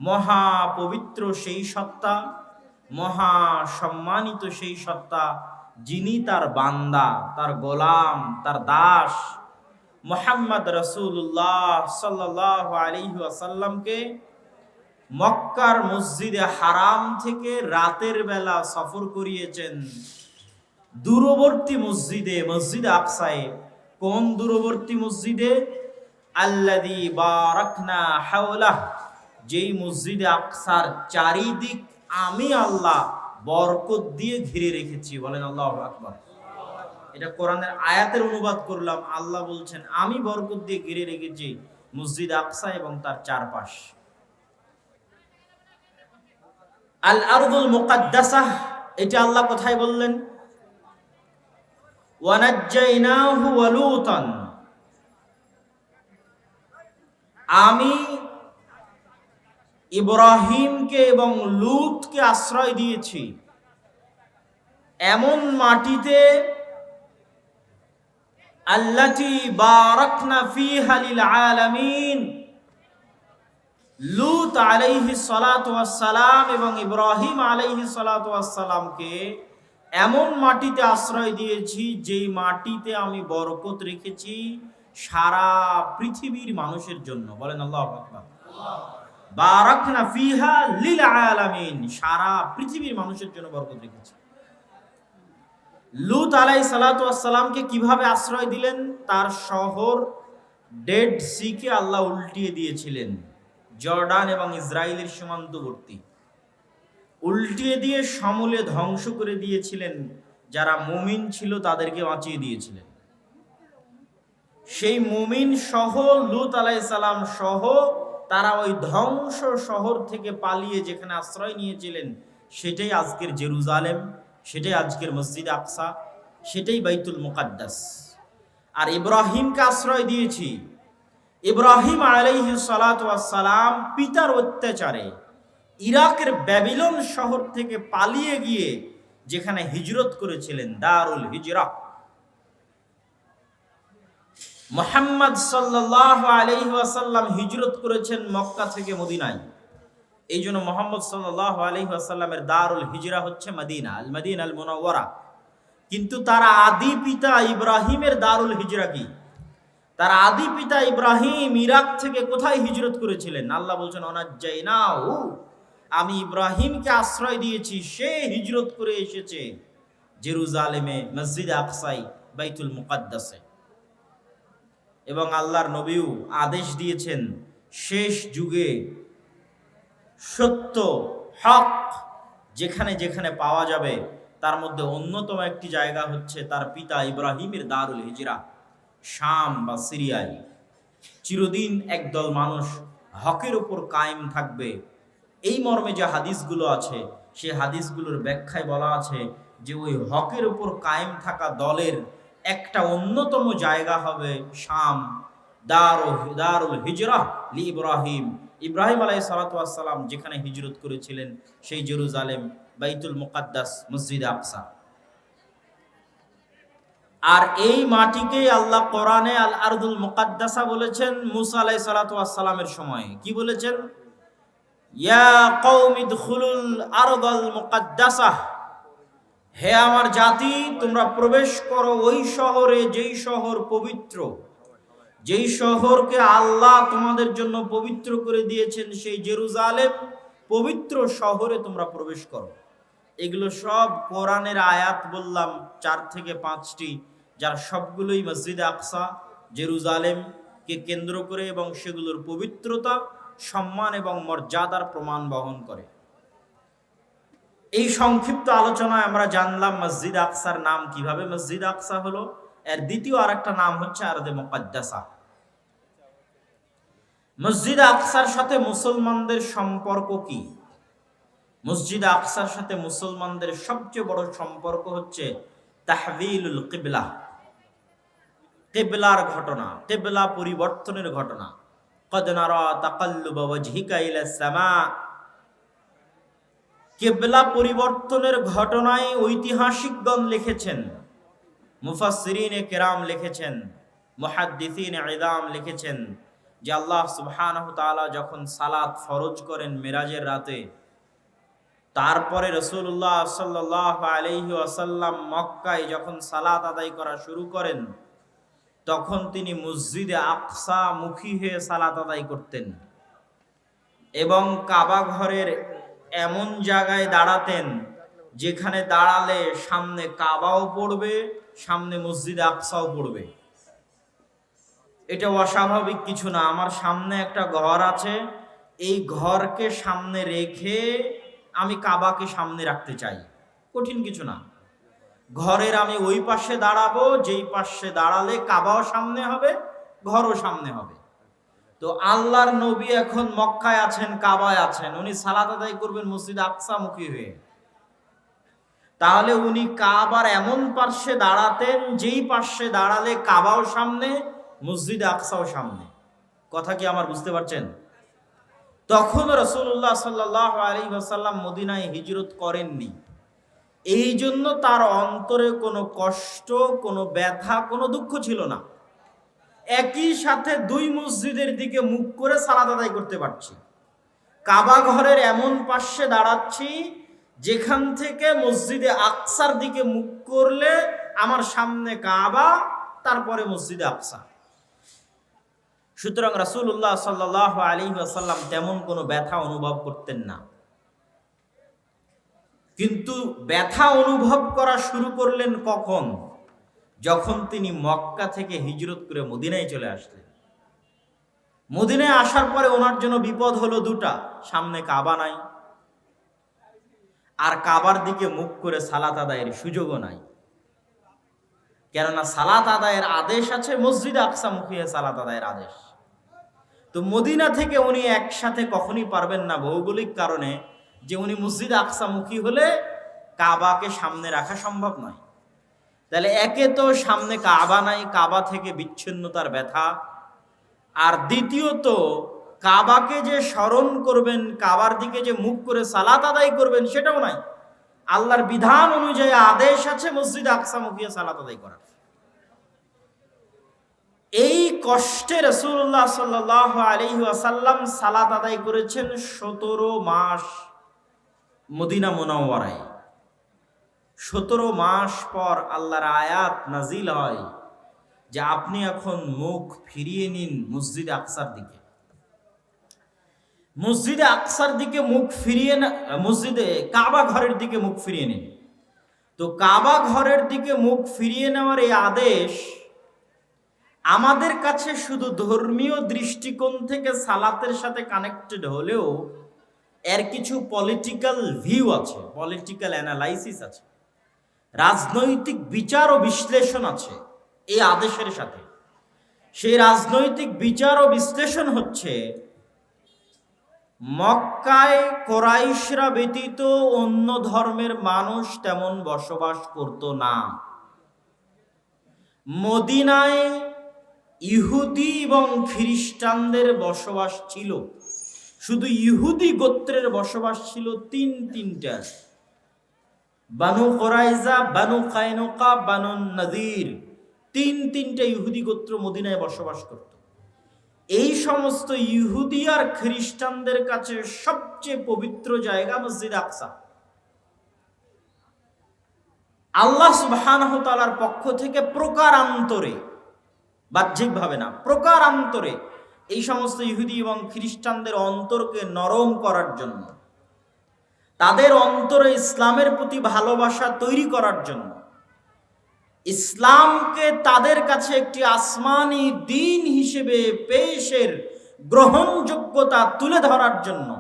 মহা পবিত্র সেই সত্তা, মহা সম্মানিত সেই সত্তা, যিনি তার বান্দা, তার গোলাম, তার দাস মুহাম্মদ রাসূলুল্লাহ সাল্লাল্লাহু আলাইহি ওয়াসাল্লামকে মক্কার মসজিদে হারাম থেকে রাতের বেলা সফর করিয়েছেন দূরবর্তী মসজিদে, মসজিদ আকসায়ে। কোন দূরবর্তী মসজিদে? আল্লাযী বারাকনা হাওলাহ, যেই মসজিদে আকসার চারিদিক আমি আল্লাহ বরকত দিয়ে ঘিরে রেখেছি। বলেন আল্লাহু আকবার। এটা কোরআনের আয়াতের অনুবাদ করলাম। আল্লাহ বলছেন আমি বরকত দিয়ে ঘিরে রেখেছি মসজিদ আকসা এবং তার চারপাশ। আল আরদুল মুকাদ্দাসাহ, এটা আল্লাহ কোথায় বললেন? ওয়ানাজ্জাইনাহু ওয়া লূতান, আমি ইব্রাহিমকে এবং লূতকে আশ্রয় দিয়েছি এমন মাটিতে আল্লাতী বারাকনা ফীহা লিল আলামিন। লূত আলাইহিস সালাতু ওয়াস সালাম এবং ইব্রাহিম আলাইহিস সালাতু ওয়াস সালামকে এমন মাটিতে আশ্রয় দিয়েছি যেই মাটিতে আমি বরকত রেখেছি সারা পৃথিবীর মানুষের জন্য। বলেন আল্লাহু আকবার। বারাকনা ফীহা লিল আলামিন, সারা পৃথিবীর মানুষের জন্য বরকত রেখেছি। লূত আলাইহিস সালাতু ওয়াস সালামকে কিভাবে আশ্রয় দিলেন? তার শহর ডেড সিকে আল্লাহ উল্টিয়ে দিয়েছিলেন, জর্ডান এবং ইসরায়েলের সীমান্তবর্তী, উল্টিয়ে দিয়ে সমূলে ধ্বংস করে দিয়েছিলেন। যারা মুমিন ছিল তাদেরকে বাঁচিয়ে দিয়েছিলেন। সেই মুমিন সহ লূত আলাইহিস সালাম সহ তারা ওই ধ্বংস শহর থেকে পালিয়ে যেখানে আশ্রয় নিয়েছিলেন সেটাই আজকের জেরুজালেম, সেটাই আজকের মসজিদ আকসা, সেটাই বাইতুল মুকাদ্দাস। আর ইব্রাহিমকে আশ্রয় দিয়েছি। ইব্রাহিম আলাইহিস সালাতু ওয়াস সালাম পিতার অত্যাচারে ইরাকের ব্যাবিলন শহর থেকে পালিয়ে গিয়ে যেখানে হিজরত করেছিলেন, দারুল হিজরা। মুহাম্মদ সাল্লাল্লাহু আলাইহি ওয়াসাল্লাম হিজরত করেছেন মক্কা থেকে মদিনায়। এই জন্য মুহাম্মদ সাল্লাল্লাহু আলাইহি ওয়াসাল্লামের দারুল হিজরা হচ্ছে মদিনা, আল মদিনা আল মুনাওয়ারা। কিন্তু তার আদি পিতা ইব্রাহিমের দারুল হিজরা কি? তার আদি পিতা ইব্রাহিম ইরাক থেকে কোথায় হিজরত করেছিলেন? আল্লাহ বলছেন অনাজ্জাইনাহু, আমি ইব্রাহিমকে আশ্রয় দিয়েছি, সে হিজরত করে এসেছে জেরুজালেমে, মসজিদ আকসাই, বাইতুল মুকাদ্দাসে। এবং আল্লাহর নবীও আদেশ দিয়েছেন শেষ যুগে সত্য হক যেখানে যেখানে পাওয়া যাবে তার মধ্যে অন্যতম একটি জায়গা হচ্ছে তার পিতা ইব্রাহিমের দারুল হিজরা, শাম বা সিরিয়ায়। চিরদিন একদল মানুষ হকের উপর কায়েম থাকবে, এই মর্মে যে হাদিসগুলো আছে সে হাদিসগুলোর ব্যাখ্যায় বলা আছে যে ওই হকের উপর কায়েম থাকা দলের একটা অন্যতম জায়গা হবে শাম, দারুল হিজরা লি ইব্রাহিম। ইব্রাহিম আলাইহিস সালাতু ওয়াস সালাম যেখানে হিজরত করেছিলেন সেই জেরুজালেম, বাইতুল মুকাদ্দাস, মসজিদ আকসা। আর এই মাটিকে আল্লাহ কোরআনে আল আরদুল মুকাদ্দাসা বলেছেন মুসা আলাইহিস সালাতু ওয়াস সালামের সময়। কি বলেছেন? ইয়া কওমি দুখুলুল আরদাল মুকাদ্দাসা, হে আমার জাতি তোমরা প্রবেশ করো ওই শহরে যেই শহর পবিত্র, যেই শহরকে আল্লাহ তোমাদের জন্য পবিত্র করে দিয়েছেন, সেই জেরুজালেম পবিত্র শহরে তোমরা প্রবেশ করো। এগুলো সব কোরআনের আয়াত বললাম 4 থেকে 5টি, যার সবগুলোই মসজিদ আকসা, জেরুজালেমকে কেন্দ্র করে এবং সেগুলোর পবিত্রতা, সম্মান এবং মর্যাদার প্রমাণ বহন করে। এই সংক্ষিপ্ত আলোচনায় আমরা জানলাম মসজিদ আকসার নাম কিভাবে মসজিদ আকসা হলো। এর দ্বিতীয় আরেকটা নাম হচ্ছে আরদে মুকাদ্দাসা। মসজিদ আকসার সাথে মুসলমানদের সম্পর্ক কি? মসজিদ আকসার সাথে মুসলমানদের সবচেয়ে বড় সম্পর্ক হচ্ছে তাহবিলুল কিবলা, কিবলার ঘটনা, কিবলা পরিবর্তনের ঘটনা। কদ নারা তাকাল্লুবা ওয়াজহিকা ইলাস সামা, কিবলা পরিবর্তনের ঘটনায় ঐতিহাসিকগণ লিখেছেন, মুফাসসিরিনে কেরাম লিখেছেন, মুহাদ্দিসিনে ইদাম লিখেছেন যে আল্লাহ সুবহানাহু তাআলা যখন সালাত ফরজ করেন মেরাজের রাতে, তারপরে রাসূলুল্লাহ সাল্লাল্লাহু আলাইহি ওয়াসাল্লাম মক্কায় যখন সালাত আদায় করা শুরু করেন, তখন তিনি মসজিদে আকসা মুখী হয়ে সালাত আদায় করতেন এবং কাবা ঘরের এমন জায়গায় দাঁড়াতেন যেখানে দাঁড়ালে সামনে কাবাও পড়বে, সামনে মসজিদে আকসাও পড়বে। এটা অস্বাভাবিক কিছু না। আমার সামনে একটা ঘর আছে, এই ঘরকে সামনে রেখে আমি কাবাকে সামনে রাখতে চাই, কঠিন কিছু না। ঘরের আমি ওই পাশে দাঁড়াবো, যেই পাশে দাঁড়ালে কাবাও সামনে হবে, ঘরও সামনে হবে। তো আল্লাহর নবী এখন মক্কায় আছেন, কাবায় আছেন, উনি সালাত আদায় করবেন মসজিদ আকসা মুখী হয়ে। তাহলে উনি কাবার এমন পার্শ্বে দাঁড়াতেন যেই পার্শ্বে দাঁড়ালে কাবাও সামনে, মসজিদ আকসাও সামনে। কথা কি আমার বুঝতে পারছেন? তখন রাসূলুল্লাহ সাল্লাল্লাহু আলাইহি ওয়াসাল্লাম মদিনায় হিজরত করেননি। এই জন্য তার অন্তরে কোনো কষ্ট, কোনো ব্যথা, কোনো দুঃখ ছিল না। একই সাথে দুই মসজিদের দিকে মুখ করে সালাত আদায় করতে পারছি। কাবা ঘরের এমন পাশে দাঁড়াচ্ছি যেখান থেকে মসজিদে আকসার দিকে মুখ করলে আমার সামনে কাবা, তারপরে মসজিদে আকসা। সুতরাং রাসূলুল্লাহ সাল্লাল্লাহু আলাইহি ওয়াসাল্লাম তেমন কোনো ব্যথা অনুভব করতেন না। কিন্তু ব্যথা অনুভব করা শুরু করলেন কখন? যখন তিনি মক্কা থেকে হিজরত করে মদিনায় চলে আসলেন। মদিনায় আসার পরে ওনার জন্য বিপদ হলো দুটা, সামনে কাবা নাই, আর কাবার দিকে মুখ করে সালাত আদায়ের সুযোগও নাই। কেননা সালাত আদায়ের আদেশ আছে, মসজিদ আকসা মুখী সালাত আদায়ের আদেশ। তো মদিনা থেকে উনি একসাথে কখনই পারবেন না, ভৌগোলিক কারণে, যে উনি মসজিদ আকসা মুখী হলে কাবাকে সামনে রাখা সম্ভব নয়। তাহলে একে তো সামনে কাবা নাই, কাবা থেকে বিচ্ছিন্নতার ব্যথা, আর দ্বিতীয়ত কাবাকে যে স্মরণ করবেন, কাবার দিকে যে মুখ করে সালাত আদায় করবেন, সেটাও নাই। আল্লাহর বিধান অনুযায়ী আদেশ আছে মসজিদ আকসা মুখী সালাত আদায় করার। এই কষ্টে রাসূলুল্লাহ সাল্লাল্লাহু আলাইহি ওয়াসাল্লাম সালাত আদায় করেছেন 17 মাস মদিনা মুনাওয়ারায়। 17 মাস পর আল্লাহর আয়াত নাজিল হয় যে আপনি এখন মুখ ফিরিয়ে নিন মসজিদে আকসার দিকে। মসজিদে আকসার দিকে মুখ ফিরিয়ে না, মসজিদে কাবা ঘরের দিকে মুখ ফিরিয়ে নিন। তো কাবা ঘরের দিকে মুখ ফিরিয়ে নেওয়ার এই আদেশ আমাদের কাছে শুধু ধর্মীয় দৃষ্টিকোণ থেকে সালাতের সাথে কানেক্টেড হলেও এর কিছু পলিটিক্যাল ভিউ আছে, পলিটিক্যাল অ্যানালাইসিস আছে, রাজনৈতিক বিচার ও বিশ্লেষণ আছে এই আদেশের সাথে। সেই রাজনৈতিক বিচার ও বিশ্লেষণ হচ্ছে, মক্কায় কোরাইশরা ব্যতীত অন্য ধর্মের মানুষ তেমন বসবাস করত না। মদিনায় ইহুদি এবং খ্রিস্টানদের বসবাস ছিল। শুধু ইহুদি গোত্রের বসবাস ছিল তিনটা, বানু কোরাইজা, বানু কায়নুকা, বানু নাদির। তিনটা ইহুদি গোত্র মদিনায় বসবাস করত। এই সমস্ত ইহুদি আর খ্রিস্টানদের কাছে সবচেয়ে পবিত্র জায়গা মসজিদ আকসা। আল্লাহ সুবহানাহু ওয়া তাআলার পক্ষ থেকে প্রকারান্তরে, বাহ্যিকভাবে না, প্রকারান্তরে এই সমস্ত ইহুদি এবং খ্রিস্টানদের অন্তরকে নরম করার জন্য, তাদের অন্তরে ইসলামের প্রতি ভালোবাসা তৈরি করার জন্য, ইসলামকে তাদের কাছে একটি আসমানি দ্বীন হিসেবে পেশের গ্রহণযোগ্যতা তুলে ধরার জন্য,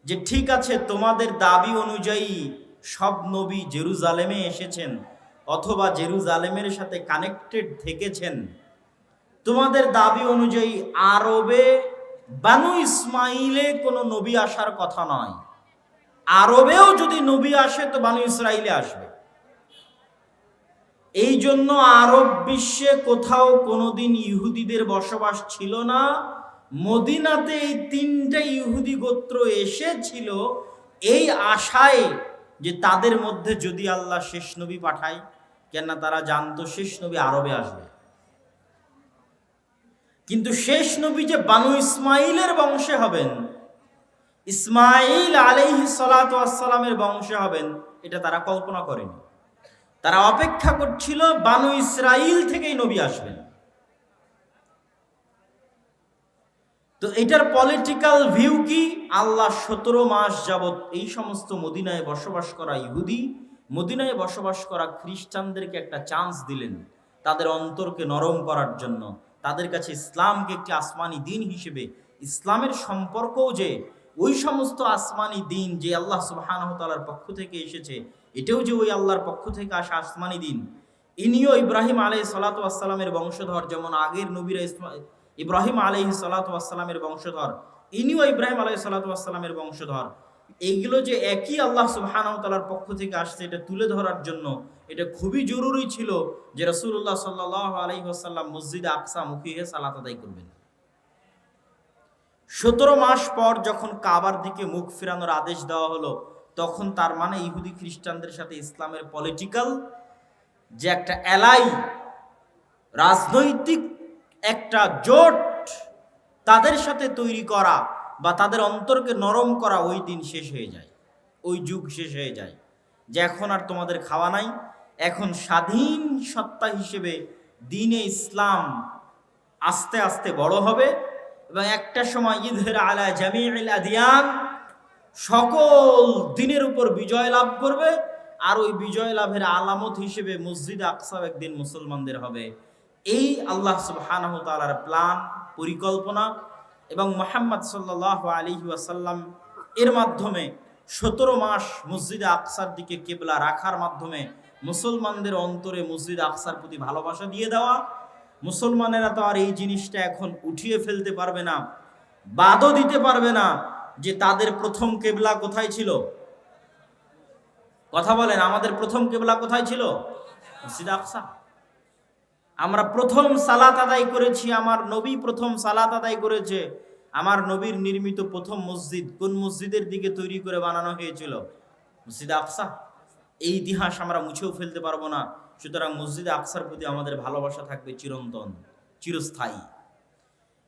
যে ঠিক আছে তোমাদের দাবি অনুযায়ী সব নবী জেরুজালেমে এসেছেন অথবা জেরুজালেমের সাথে কানেক্টেড থেকেছেন, তোমাদের দাবি অনুযায়ী আরবে বানু ইসমাইলে কোনো নবী আসার কথা নয়, আরবেও যদি নবী আসে তো বানু ইসরাইলে আসবে। এই জন্য আরব বিশ্বে কোথাও কোনোদিন ইহুদিদের বসবাস ছিল না। মদিনাতে এই তিনটা ইহুদি গোত্র এসেছিল এই আশায় যে তাদের মধ্যে যদি আল্লাহ শেষ নবী পাঠায়, কেননা তারা জানতো শেষ নবী আরবে আসবে। কিন্তু শেষ নবী যে বানু ইসমাইলের বংশে হবেন, ইসমাইল আলাইহিস সালাতু ওয়াস সালামের বংশে হবেন, এটা তারা কল্পনা করেনি। তারা অপেক্ষা করছিল বানু ইসরাইল থেকেই নবী আসবেন। তো এটার পলিটিক্যাল ভিউ কি? আল্লাহ 17 মাস যাবত এই সমস্ত মদিনায় বসবাস করা ইহুদি, মদিনায় বসবাস করা খ্রিস্টানদেরকে একটা চান্স দিলেন তাদের অন্তরকে নরম করার জন্য, তাদের কাছে ইসলামকে একটি আসমানি দিন হিসেবে, ইসলামের সম্পর্কও যে ওই সমস্ত আসমানি দিন যে আল্লাহ সুবহানাহু ওয়া তাআলার পক্ষ থেকে এসেছে, এটাও যে ওই আল্লাহর পক্ষ থেকে আসা আসমানি দিন। ইনিও ইব্রাহিম আলাইহিস সালাতু ওয়াস সালামের বংশধর, যেমন আগের নবীরা ইব্রাহিম আলাইহিস সালাতু ওয়াস সালামের বংশধর, ইনিও ইব্রাহিম আলাইহিস সালাতু ওয়াস সালামের বংশধর। এইগুলো যে একই আল্লাহ সুবহানাহু ওয়া তাআলার পক্ষ থেকে আসছে, এটা তুলে ধরার জন্য এটা খুবই জরুরি ছিল যে রাসূলুল্লাহ সাল্লাল্লাহু আলাইহি ওয়াসাল্লাম মসজিদে আকসা মুখী হয়ে সালাত আদায় করবেন। 17 মাস পর যখন কাবার দিকে মুখ ফেরানোর আদেশ দেওয়া হলো, তখন তার মানে ইহুদি খ্রিস্টানদের সাথে ইসলামের পলিটিক্যাল যে একটা এলাই, রাজনৈতিক একটা জোট তাদের সাথে তৈরি করা বা তাদের অন্তরকে নরম করা, ওই দিন শেষ হয়ে যায়, ওই যুগ শেষ হয়ে যায় যে এখন আর তোমাদের খাওয়া নাই, এখন স্বাধীন সত্তা হিসেবে দ্বীনে ইসলাম আস্তে আস্তে বড় হবে এবং একটা সময় ইযহির আলা জামিউল আদিয়ান, সকল দিনের উপর বিজয় লাভ করবে। আর ওই বিজয় লাভের আলামত হিসেবে মসজিদ আকসা একদিন মুসলমানদের হবে। এই আল্লাহ সুবহানাহু ওয়া তাআলার প্ল্যান, পরিকল্পনা, এবং মুহাম্মদ সাল্লাল্লাহু আলাইহি ওয়াসাল্লাম এর মাধ্যমে 17 মাস মসজিদে আকসার দিকে কিবলা রাখার মাধ্যমে মুসলমানদের অন্তরে মসজিদ আকসার প্রতি ভালোবাসা দিয়ে দেওয়া। মুসলমানেরা তো আর এই জিনিসটা এখন উঠিয়ে ফেলতে পারবে না, বাদও দিতে পারবে না যে তাদের প্রথম কিবলা কোথায় ছিল। কথা বলেন, আমাদের প্রথম কিবলা কোথায় ছিল? মসজিদ আকসা। আমরা প্রথম সালাত আদায় করেছি, আমার নবী প্রথম সালাত আদায় করেছে। আমার নবীর নির্মিত প্রথম মসজিদ কোন মসজিদের দিকে তৈরি করে বানানো হয়েছিল? মসজিদ আকসা। এই ইতিহাস আমরা মুছেও ফেলতে পারবো না। সুতরাং মসজিদ আকসার প্রতি আমাদের ভালোবাসা থাকবে চিরন্তন, চিরস্থায়ী।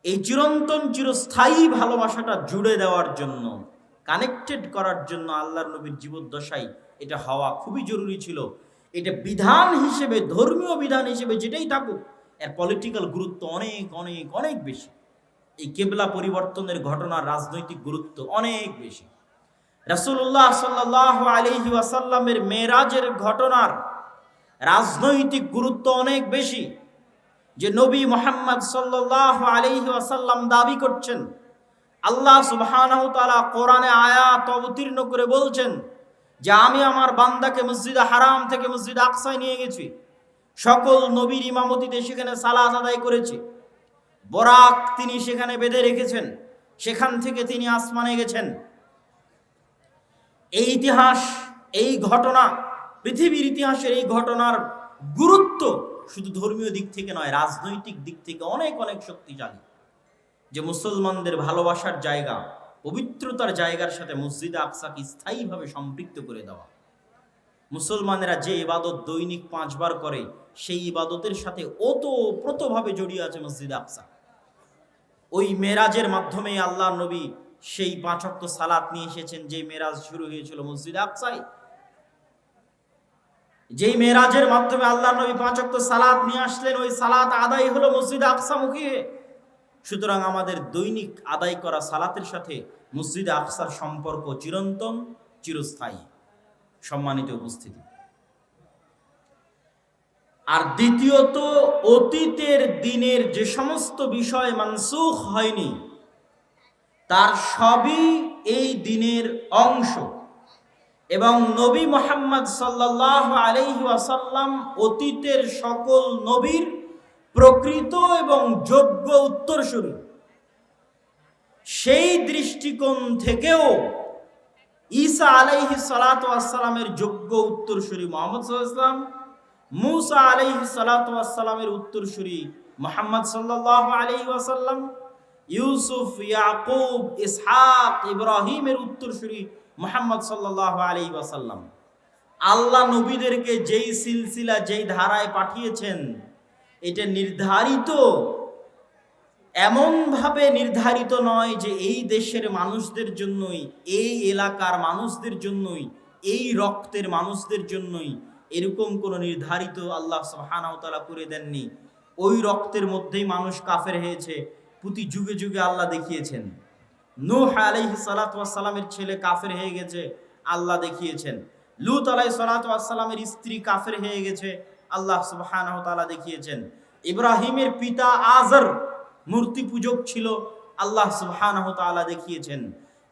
এই চিরন্তন চিরস্থায়ী ভালোবাসাটা জুড়ে দেওয়ার জন্য, কানেক্টেড করার জন্য আল্লাহর নবীর জীবদ্দশায় এটা হওয়া খুবই জরুরি ছিল। এটা বিধান হিসেবে, ধর্মীয় বিধান হিসেবে যেটাই থাকুক, এর পলিটিক্যাল গুরুত্ব অনেক অনেক অনেক বেশি। এই কিবলা পরিবর্তনের ঘটনার রাজনৈতিক গুরুত্ব অনেক বেশি। রাসূলুল্লাহ সাল্লাল্লাহু আলাইহি ওয়াসাল্লামের মেরাজের ঘটনার রাজনৈতিক গুরুত্ব অনেক বেশি। যে নবী মুহাম্মদ সাল্লাল্লাহু আলাইহি ওয়াসাল্লাম দাবি করছেন, আল্লাহ সুবহানাহু ওয়া তাআলা কোরআনে আয়াত অবতীর্ণ করে বলছেন যে আমি আমার বান্দাকে মসজিদে হারাম থেকে মসজিদ আকসায় নিয়ে গেছি, সকল নবীর ইমামতিতে সেখানে সালাত আদায় করেছি, বরাক তিনি সেখানে বেঁধে রেখেছেন, সেখান থেকে তিনি আসমানে গেছেন। এই ইতিহাস, এই ঘটনা, পৃথিবীর ইতিহাসের এই ঘটনার গুরুত্ব শুধু ধর্মীয় দিক থেকে নয়, রাজনৈতিক দিক থেকে অনেক অনেক শক্তিশালী। যে মুসলমানদের ভালোবাসার জায়গা, পবিত্রতার জায়গার সাথে মসজিদ আকসাকে স্থায়ীভাবে সম্পৃক্ত করে দেওয়া। মুসলমানেরা যে ইবাদত দৈনিক 5 বার করে, সেই ইবাদতের সাথে ওতপ্রোতভাবে জড়িয়ে আছে মসজিদ আকসা। ওই মেরাজের মাধ্যমে আল্লাহ নবী সেই 5 ওয়াক্ত সালাত নিয়ে এসেছেন, যে মেরাজ শুরু হয়েছিল মসজিদ আকসায়। যেই মেরাজের মাধ্যমে আল্লাহ নবী 5 ওয়াক্ত সালাত নিয়ে আসলেন, ওই সালাত আদায় হলো মসজিদ আকসা মুখী। সুতরাং আমাদের দৈনিক আদায় করা সালাতের সাথে মসজিদ আকসার সম্পর্ক চিরন্তন, চিরস্থায়ী। সম্মানিত উপস্থিতি, আর দ্বিতীয়ত, অতীতের দিনের যে সমস্ত বিষয় মানসুখ হয়নি, তার সবই এই দিনের অংশ। এবং নবী মুহাম্মদ সাল্লাল্লাহু আলাইহি ওয়াসাল্লাম অতীতের সকল নবীর প্রকৃত এবং যোগ্য উত্তরসূরি। সেই দৃষ্টিকোণ থেকেও ঈসা আলাইহিস সালাতু ওয়াস সালামের যোগ্য উত্তরসূরি মুহাম্মদ সাল্লাল্লাহু আলাইহি ওয়াসাল্লাম, মূসা আলাইহিস সালাতু ওয়াস সালামের উত্তরসূরি মুহাম্মদ সাল্লাল্লাহু আলাইহি ওয়াসাল্লাম, ইউসুফ, ইয়াকুব, ইসহাক, ইব্রাহিমের উত্তরসূরি মুহাম্মদ সাল্লাল্লাহু আলাইহি ওয়াসাল্লাম। আল্লাহ নবীদেরকে যেই সিলসিলা, যেই ধারায় পাঠিয়েছেন, এটা নির্ধারিত এমনভাবে নির্ধারিত নয় যে এই দেশের মানুষদের জন্যই, এই এলাকার মানুষদের জন্যই, এই রক্তের মানুষদের জন্যই, এরকম কোনো নির্ধারিত আল্লাহ সুবহানাহু ওয়া তাআলা করে দেননি। ওই রক্তের মধ্যেই মানুষ কাফের হয়েছে, প্রতি যুগে যুগে আল্লাহ দেখিয়েছেন। নূহ আলাইহিস সালাতু ওয়াস সালামের ছেলে কাফের হয়ে গেছে, আল্লাহ দেখিয়েছেন। লূত আলাইহিস সালাতু ওয়াস সালামের স্ত্রী কাফের হয়ে গেছে, আল্লাহ সুবহানাহু ওয়া তাআলা দেখিয়েছেন। ইব্রাহিমের পিতা আজর মূর্তি পূজক ছিল, আল্লাহ সুবহানাহু ওয়া তাআলা দেখিয়েছেন।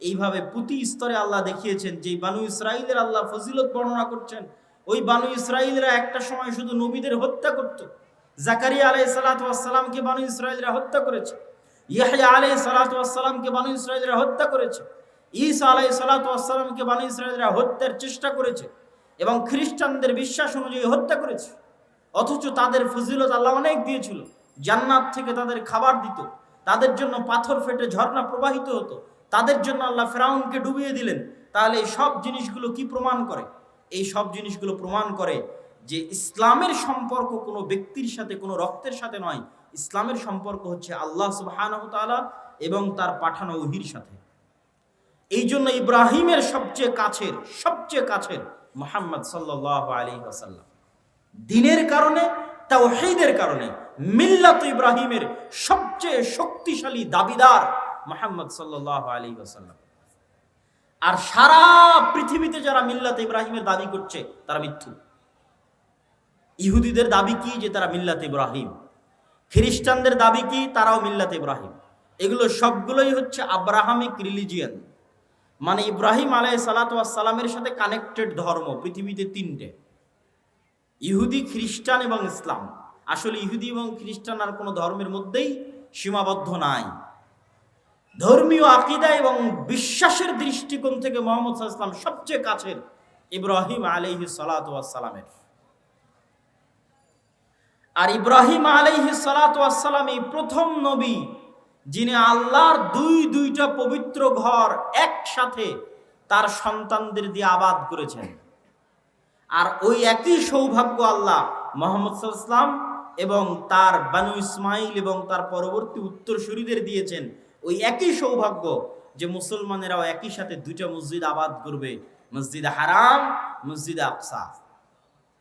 এইভাবে প্রতি স্তরে আল্লাহ দেখিয়েছেন। যে বানু ইসরাইলের আল্লাহ ফজিলত বর্ণনা করছেন, ওই বানু ইসরাইলরা একটা সময় শুধু নবীদের হত্যা করত। জাকারিয়া আলাইহিস সালাতু ওয়াস সালামকে বানু ইসরাইলরা হত্যা করেছে, ইয়াহইয়া আলাইহিস সালাতু ওয়াস সালামকে বানু ইসরাইলরা হত্যা করেছে, ঈসা আলাইহিস সালাতু ওয়াস সালামকে বানু ইসরাইলরা হত্যার চেষ্টা করেছে এবং খ্রিস্টানদের বিশ্বাস অনুযায়ী হত্যা করেছে। অথচ তাদের ফজিলত আল্লাহ অনেক দিয়েছিল। জান্নাত থেকে তাদের খাবার দিত, তাদের জন্য পাথর ফেটে ঝর্ণা প্রবাহিত হতো, তাদের জন্য আল্লাহ ফিরআউনকে ডুবিয়ে দিলেন। তাহলে এই সব জিনিসগুলো কি প্রমাণ করে? এই সব জিনিসগুলো প্রমাণ করে যে ইসলামের সম্পর্ক কোনো ব্যক্তির সাথে, কোনো রক্তের সাথে নয়। ইসলামের সম্পর্ক হচ্ছে আল্লাহ সুবহানাহু ওয়া তাআলা এবং তার পাঠানো ওহীর সাথে। এই জন্য ইব্রাহিমের সবচেয়ে কাছের মুহাম্মদ সাল্লাল্লাহু আলাইহি ওয়াসাল্লাম। দ্বীনের কারণে, তাওহীদের কারণে মিল্লাত ইব্রাহিমের সবচেয়ে শক্তিশালী দাবিদার মুহাম্মদ সাল্লাল্লাহু আলাইহি ওয়াসাল্লাম। আর সারা পৃথিবীতে যারা মিল্লাত ইব্রাহিমের দাবি করছে তারা মিথ্যু। ইহুদিদের দাবি কি? যে তারা মিল্লাত ইব্রাহিম। খ্রিস্টানদের দাবি কি? তারাও মিল্লাত ইব্রাহিম। এগুলো সবগুলোই হচ্ছে আব্রাহামিক রিলিজিয়ান, মানে ইব্রাহিম আলাইহিস সালাতু ওয়াস সালামের সাথে কানেক্টেড ধর্ম পৃথিবীতে তিনটে: ইহুদি, খ্রিস্টান এবং ইসলাম। আসলে ইহুদি এবং খ্রিস্টান আর কোনো ধর্মের মধ্যেই সীমাবদ্ধ নাই। ধর্মীয় আকীদা এবং বিশ্বাসের দৃষ্টিকোণ থেকে মুহাম্মদ সাল্লাল্লাহু আলাইহি ওয়াসাল্লাম সবচেয়ে কাছের ইব্রাহিম আলাইহিস সালাতু ওয়াস সালামের। আর ইব্রাহিম আলাইহিস সালাতু ওয়াস সালাম এই প্রথম নবী যিনি আল্লাহর দুইটা পবিত্র ঘর একসাথে তার সন্তানদের দিয়ে আবাদ করেছেন। আর ওই একই সৌভাগ্য আল্লাহ মুহাম্মদ সাল্লাল্লাহু আলাইহি ওয়াসাল্লাম এবং তার বানু ইসমাইল এবং তার পরবর্তী উত্তরসূরিদের দিয়েছেন। ওই একই সৌভাগ্য যে মুসলমানেরাও একই সাথে দুইটা মসজিদ আবাদ করবে, মসজিদে হারাম, মসজিদে আকসা।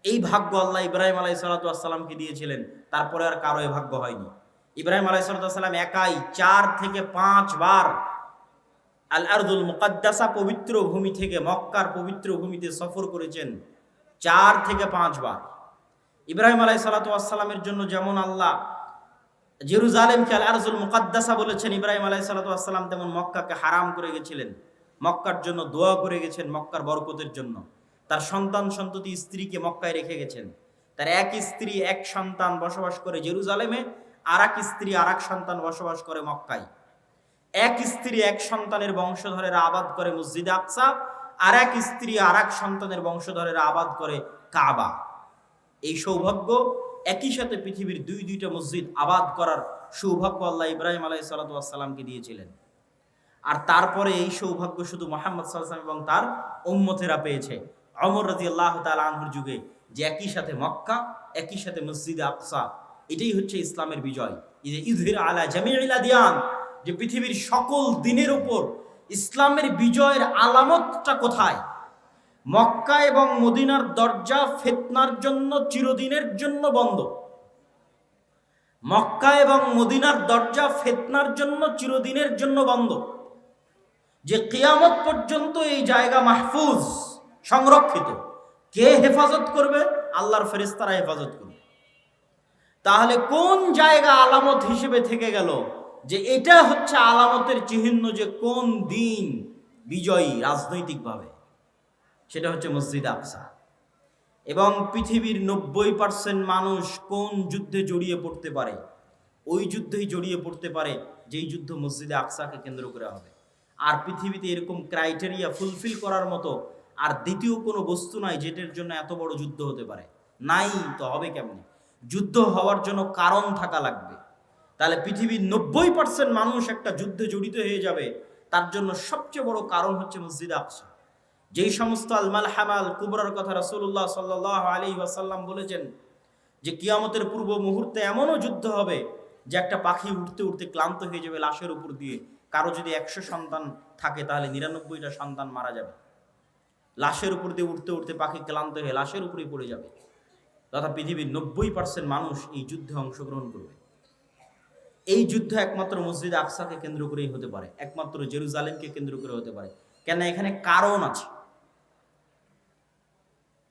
এই ভাগ্য আল্লাহ ইব্রাহিম আলাইহিস সালাতু ওয়াস সালামকে দিয়েছিলেন। তারপরে আর কারো এই ভাগ্য হয়নি। ইব্রাহিম আলাইহিস সালাতু ওয়াস সালাম একাই 4 থেকে 5 বার আল আরদুল মুকাদ্দাসা পবিত্র ভূমি থেকে মক্কার পবিত্র ভূমিতে সফর করেছেন, 4 থেকে 5 বার। ইব্রাহিম আলাইহিস সালাতু ওয়াস সালামের জন্য যেমন আল্লাহ জেরুজালেমকে আল আরজুল মুকাদ্দাসা বলেছেন, ইব্রাহিম আলাইহিস সালাতু ওয়াস সালাম তেমন মক্কাকে হারাম করে গেছিলেন। মক্কার জন্য দোয়া করে গেছেন, মক্কার বরকতের জন্য। তার সন্তান সন্ততি স্ত্রীকে মক্কায় রেখে গেছেন। তার এক স্ত্রী এক সন্তান বসবাস করে জেরুজালেমে, আর এক স্ত্রী আর এক সন্তান বসবাস করে মক্কায়। এক স্ত্রী এক সন্তানের বংশধরেরা আবাদ করে মসজিদে আকসা, আর এক স্ত্রী আর এক সন্তানের বংশধরেরা আবাদ করে কাবা। এই সৌভাগ্য একই সাথে পৃথিবীর দুইটা মসজিদ আবাদ করার সৌভাগ্য আল্লাহ ইব্রাহিম আলাইহিস সালাতু ওয়াস সালামকে দিয়েছিলেন। আর তারপরে এই সৌভাগ্য শুধু মুহাম্মদ সাল্লাল্লাহু আলাইহি ওয়াসাল্লাম এবং তার উম্মতেরা পেয়েছে ওমর রাদিয়াল্লাহু তাআলা আনহুর যুগে, যে একই সাথে মক্কা, একই সাথে মসজিদে আকসা। এটাই হচ্ছে ইসলামের বিজয়। ইযহির আলা জামিইল আদিয়ান, যে পৃথিবীর সকল দিনের উপর ইসলামের বিজয়ের আলামতটা কোথায়? মক্কা এবং মদিনার দরজা ফিতনার জন্য চিরদিনের জন্য বন্ধ। মক্কা এবং মদিনার দরজা ফিতনার জন্য চিরদিনের জন্য বন্ধ। যে কিয়ামত পর্যন্ত এই জায়গা মাহফুজ, সংরক্ষিত। কে হেফাজত করবে? আল্লাহর ফেরেশতারা হেফাজত করবে। তাহলে কোন জায়গা আলামত হিসেবে থেকে গেল যে এটা হচ্ছে আলামতের চিহ্ন যে কোন দিন বিজয়ী রাজনৈতিকভাবে? সেটা হচ্ছে মসজিদ আকসা। এবং পৃথিবীর 90% মানুষ কোন যুদ্ধে জড়িয়ে পড়তে পারে? ওই যুদ্ধেই জড়িয়ে পড়তে পারে যেই যুদ্ধ মসজিদে আকসাকে কেন্দ্র করে হবে। আর পৃথিবীতে এরকম ক্রাইটেরিয়া ফুলফিল করার মতো আর দ্বিতীয় কোনো বস্তু নাই যেটার জন্য এত বড় যুদ্ধ হতে পারে। নাই তো হবে কেমনে? যুদ্ধ হওয়ার জন্য কারণ থাকা লাগবে। তাহলে পৃথিবীর 90% মানুষ একটা যুদ্ধে জড়িত হয়ে যাবে, তার জন্য সবচেয়ে বড় কারণ হচ্ছে মসজিদে আকসা। যেই সমস্ত আল মালহামা আল কুবরার কথা রাসূলুল্লাহ সাল্লাল্লাহু আলাইহি ওয়াসাল্লাম বলেছেন যে কিয়ামতের পূর্ব মুহূর্তে এমনও যুদ্ধ হবে যে একটা পাখি উঠতে উঠতে ক্লান্ত হয়ে যাবে লাশের উপর দিয়ে, কারো যদি 100 সন্তান থাকে তাহলে 99টা সন্তান মারা যাবে। লাশের উপর দিয়ে উঠতে উঠতে পাখি ক্লান্ত হয়ে লাশের উপরেই পড়ে যাবে। তথা পৃথিবীর 90% মানুষ এই যুদ্ধে অংশগ্রহণ করবে। এই যুদ্ধ একমাত্র মসজিদ আকসাকে কেন্দ্র করেই হতে পারে, একমাত্র জেরুজালেমকে কেন্দ্র করে হতে পারে। কেন? এখানে কারণ আছে।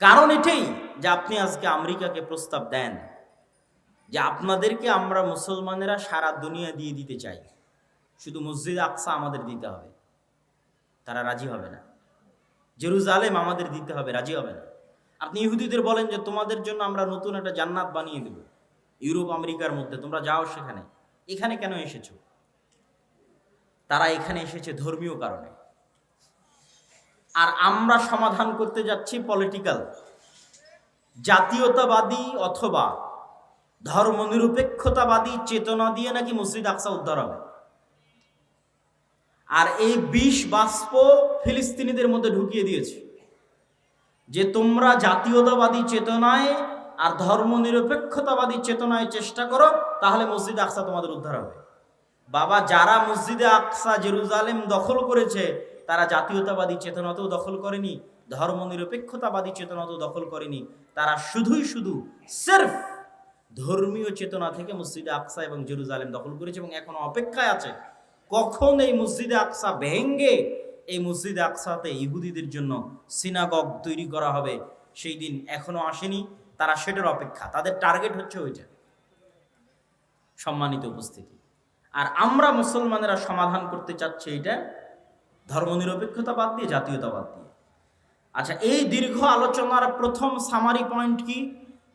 কারণ এটাই যে আপনি আজকে আমেরিকাকে প্রস্তাব দেন যে আপনাদেরকে আমরা মুসলমানেরা সারা দুনিয়া দিয়ে দিতে চাই, শুধু মসজিদ আকসা আমাদের দিতে হবে, তারা রাজি হবে না। জেরুজালেম আমাদের দিতে হবে, রাজি হবে না। আপনি ইহুদিদের বলেন যে তোমাদের জন্য আমরা নতুন একটা জান্নাত বানিয়ে দেব ইউরোপ আমেরিকার মধ্যে, তোমরা যাও সেখানে। এখানে কেন এসেছো? তারা এখানে এসেছে ধর্মীয় কারণে। আর আমরা সমাধান করতে যাচ্ছি পলিটিক্যাল, জাতীয়তাবাদী অথবা ধর্মনিরপেক্ষতাবাদী চেতনা দিয়ে নাকি মসজিদ আকসা উদ্ধার হবে। আর এই বিষ বাষ্প ফিলিস্তিনিদের মধ্যে ঢুকিয়ে দিয়েছে যে তোমরা জাতীয়তাবাদী চেতনায় আর ধর্মনিরপেক্ষতাবাদী চেতনায় চেষ্টা করো, তাহলে মসজিদ আকসা তোমাদের উদ্ধার হবে। বাবা, যারা মসজিদে আকসা জেরুজালেম দখল করেছে তারা জাতীয়তাবাদী চেতনাতেও দখল করেনি, ধর্মনিরপেক্ষতাবাদী চেতনাতেও দখল করেনি, তারা শুধুই শুধু সির্ফ ধর্মীয় চেতনা থেকে মসজিদে আকসা এবং জেরুজালেম দখল করেছে এবং এখনো অপেক্ষায় আছে কখন এই মসজিদে আকসা ভেঙ্গে এই মসজিদে আকসাতে ইহুদিদের জন্য সিনাগগ তৈরি করা হবে। সেই দিন এখনো আসেনি, তারা সেটার অপেক্ষা, তাদের টার্গেট হচ্ছে ওইটা। সম্মানিত উপস্থিতি, আর আমরা মুসলমানেরা সমাধান করতে চাচ্ছি এটা ধর্মনিরপেক্ষতা বাদ দিয়ে, জাতীয়তাবাদ দিয়ে। আচ্ছা, এই দীর্ঘ আলোচনার প্রথম সামারি পয়েন্ট কি?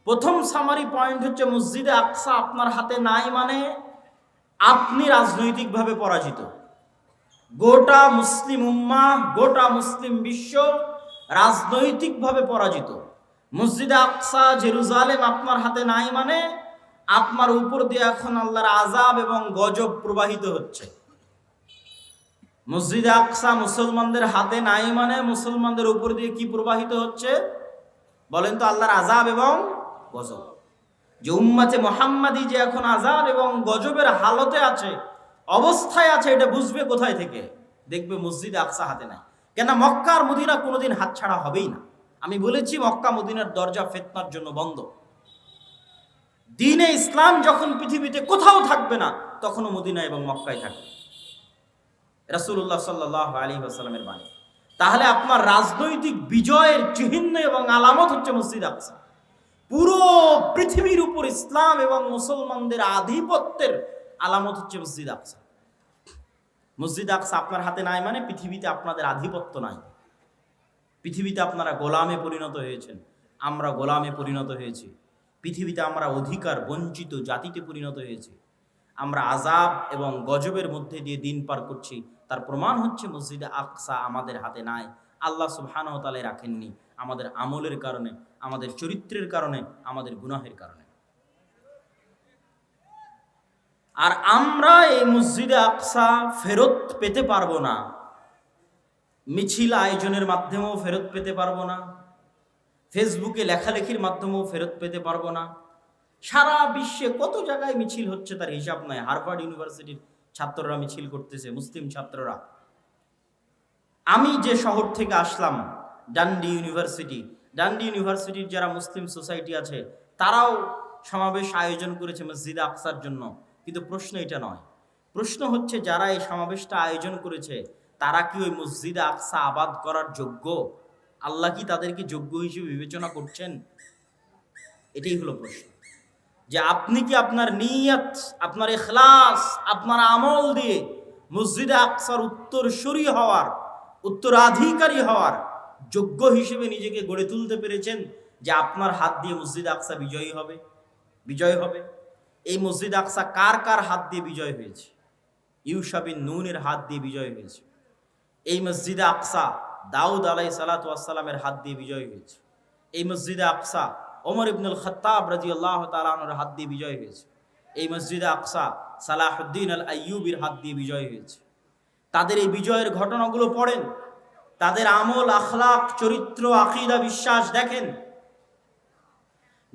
প্রথম সামারি পয়েন্ট হচ্ছে মসজিদে আকসা আপনার হাতে নাই মানে আপনি রাজনৈতিকভাবে পরাজিত। গোটা মুসলিম উম্মাহ, গোটা মুসলিম বিশ্ব রাজনৈতিকভাবে পরাজিত। মসজিদে আকসা জেরুজালেম আপনার হাতে নাই মানে আপনার উপর দিয়ে এখন আল্লাহর আযাব এবং গজব প্রবাহিত হচ্ছে। মসজিদে আকসা মুসলমানদের হাতে নাই মানে মুসলমানদের উপর দিয়ে কি প্রবাহিত হচ্ছে বলেন তো? আল্লাহর আযাব এবং গজব। যে উম্মতে মুহাম্মাদি যে এখন আযাব এবং গজবের হালতে আছে, অবস্থায় আছে, এটা বুঝবে কোথায় থেকে? দেখবে মসজিদে আকসা হাতে নাই। কেন? মক্কা আর মদিনা কোনোদিন হাতছাড়া হবেই না। আমি বলেছি মক্কা মদিনার দরজা ফিতনার জন্য বন্ধ। দ্বীনে ইসলাম যখন পৃথিবীতে কোথাও থাকবে না, তখনও মদিনা এবং মক্কায় থাকবে। রাসূলুল্লাহ সাল্লাল্লাহু আলাইহি ওয়াসাল্লামের বাণী। তাহলে আপনার রাজনৈতিক বিজয়ের চিহ্ন এবং আলামত হচ্ছে মসজিদ আকসা। পুরো পৃথিবীর উপর ইসলাম এবং মুসলমানদের আধিপত্যের আলামত হচ্ছে মসজিদ আকসা। মসজিদ আকসা আপনার হাতে নাই মানে পৃথিবীতে আপনাদের আধিপত্য নাই। পৃথিবীতে আপনারা গোলামে পরিণত হয়েছেন, আমরা গোলামে পরিণত হয়েছি। পৃথিবীতে আমরা অধিকার বঞ্চিত জাতিতে পরিণত হয়েছি। আমরা আযাব এবং গজবের মধ্যে দিয়ে দিন পার করছি। তার প্রমাণ হচ্ছে মসজিদে আকসা আমাদের হাতে নাই। আল্লাহ সুবহানাহু ওয়া তাআলা রাখেননি, আমাদের আমলের কারণে, আমাদের চরিত্রের কারণে, আমাদের গুনাহের কারণে। আর আমরা এই মসজিদে আকসা ফেরত পেতে পারবো না, মিছিল আয়োজনের মাধ্যমেও ফেরত পেতে পারবো না, ফেসবুকে লেখালেখির মাধ্যমেও ফেরত পেতে পারবো না। সারা বিশ্বে কত জায়গায় মিছিল হচ্ছে তার হিসাব নাই। হার্ভার্ড ইউনিভার্সিটির ছাত্ররা মিছিল করতেছে, মুসলিম ছাত্ররা। আমি যে শহর থেকে আসলাম, ডান্ডি ইউনিভার্সিটির যারা মুসলিম সোসাইটি আছে তারাও সমাবেশ আয়োজন করেছে মসজিদে আকসার জন্য। কিন্তু প্রশ্ন এটা নয়, প্রশ্ন হচ্ছে যারা এই সমাবেশটা আয়োজন করেছে তারা কি ওই মসজিদে আকসা আবাদ করার যোগ্য? আল্লাহ কি তাদেরকে যোগ্য হিসেবে বিবেচনা করছেন? এটাই হলো প্রশ্ন। যে আপনি কি আপনার নিয়ত, আপনার ইখলাস, আপনার আমল দিয়ে মসজিদে আকসার উত্তরসূরি হওয়ার, উত্তরাধিকারী হওয়ার যোগ্য হিসেবে নিজেকে গড়ে তুলতে পেরেছেন? যে আপনার হাত দিয়ে মসজিদ আকসা বিজয় হবে। এই মসজিদ আকসা কার কার হাত দিয়ে বিজয় হয়েছে? ইউশা বিন নূনের হাত দিয়ে বিজয় হয়েছে। এই মসজিদে আকসা দাউদ আলাইহিস সালাতু ওয়াস সালামের হাত দিয়ে বিজয় হয়েছে। এই মসজিদে আকসা ওমর ইবনুল খাত্তাব রাদিয়াল্লাহু তাআলা আনহুর হাত দিয়ে বিজয় হয়েছে। এই মসজিদে আকসা সালাহুদ্দিন আল আইয়ুবির হাত দিয়ে বিজয় হয়েছে। তাদের এই বিজয়ের ঘটনাগুলো পড়েন, তাদের আমল, আখলাক, চরিত্র, আকীদা, বিশ্বাস দেখেন।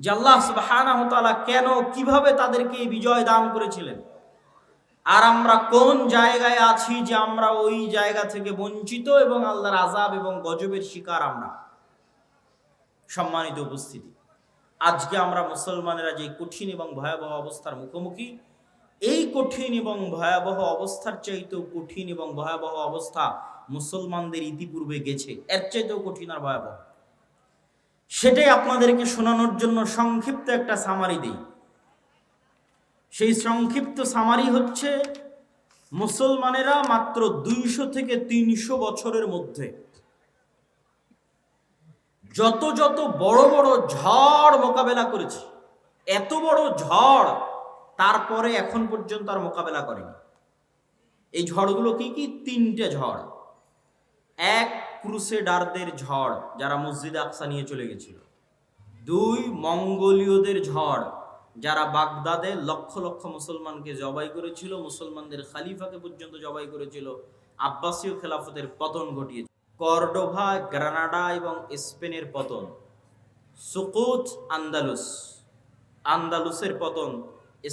যে আল্লাহ সুবহানাহু ওয়া তাআলা কেন কিভাবে তাদেরকে এই বিজয় দান করেছিলেন, আর আমরা কোন জায়গায় আছি যে আমরা ওই জায়গা থেকে বঞ্চিত এবং আল্লাহর আযাব এবং গজবের শিকার আমরা। সম্মানিত উপস্থিতি, আজকে আমরা মুসলমানেরা যে কঠিন এবং ভয়াবহ অবস্থার মুখোমুখি, এই কঠিন এবং ভয়াবহ অবস্থার চাইতেও কঠিন এবং ভয়াবহ অবস্থা মুসলমানদের ইতিপূর্বে গেছে, এর চাইতেও কঠিন আর ভয়াবহ। সেটাই আপনাদেরকে শোনানোর জন্য সংক্ষিপ্ত একটা সামারি দিই। সেই সংক্ষিপ্ত সামারি হচ্ছে, মুসলমানেরা মাত্র 200 থেকে 300 বছরের মধ্যে যত যত বড় বড় ঝড় মোকাবেলা করেছে, এত বড় ঝড় তারপরে এখন পর্যন্ত আর মোকাবেলা করেনি। এই ঝড়গুলো কি কি? 3টে ঝড়। এক, ক্রুসেডারদের ঝড়, যারা মসজিদে আকসা নিয়ে চলে গেছিল। 2, মঙ্গোলীয়দের ঝড়, যারা বাগদাদে লক্ষ লক্ষ মুসলমানকে জবাই করেছিল, মুসলমানদের খালিফাকে পর্যন্ত জবাই করেছিল, আব্বাসীয় খেলাফতের পতন ঘটিয়েছিল। কর্ডোভা, গ্রানাডা এবং স্পেনের পতন। সুকুত, আন্দালুস, আন্দালুসের পতন,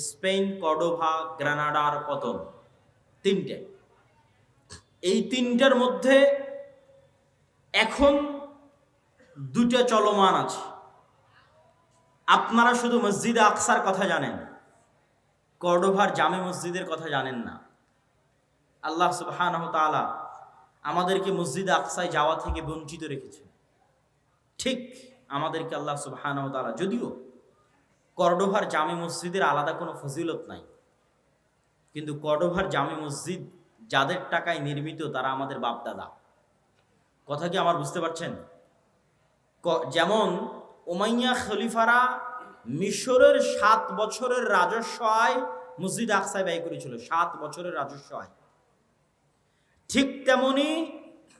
স্পেন, কর্ডোভা, গ্রানাডার পতন। 3টে। এই 3টার মধ্যে এখন 2টা চলমান আছে। আপনারা শুধু মসজিদে আকসার কথা জানেন, কর্ডোভার জামে মসজিদের কথা জানেন না। আল্লাহ সুবহানাহু ওয়া তাআলা আমাদেরকে মসজিদে আকসায় যাওয়া থেকে বঞ্চিত রেখেছেন। ঠিক আমাদেরকে আল্লাহ সুবহানাহু ওয়া তাআলা, যদিও কর্ডোভার জামে মসজিদের আলাদা কোনো ফজিলত নাই, কিন্তু কর্ডোভার জামে মসজিদ যাদের টাকায় নির্মিত তারা আমাদের বাপ দাদা। কথা কি আমার বুঝতে পারছেন? যেমন উমাইয়া খলিফারা মিশরের 7 বছরের রাজস্ব আয় মসজিদ আকসায় ব্যয় করেছিল, 7 বছরের রাজস্ব আয়। ঠিক তেমনি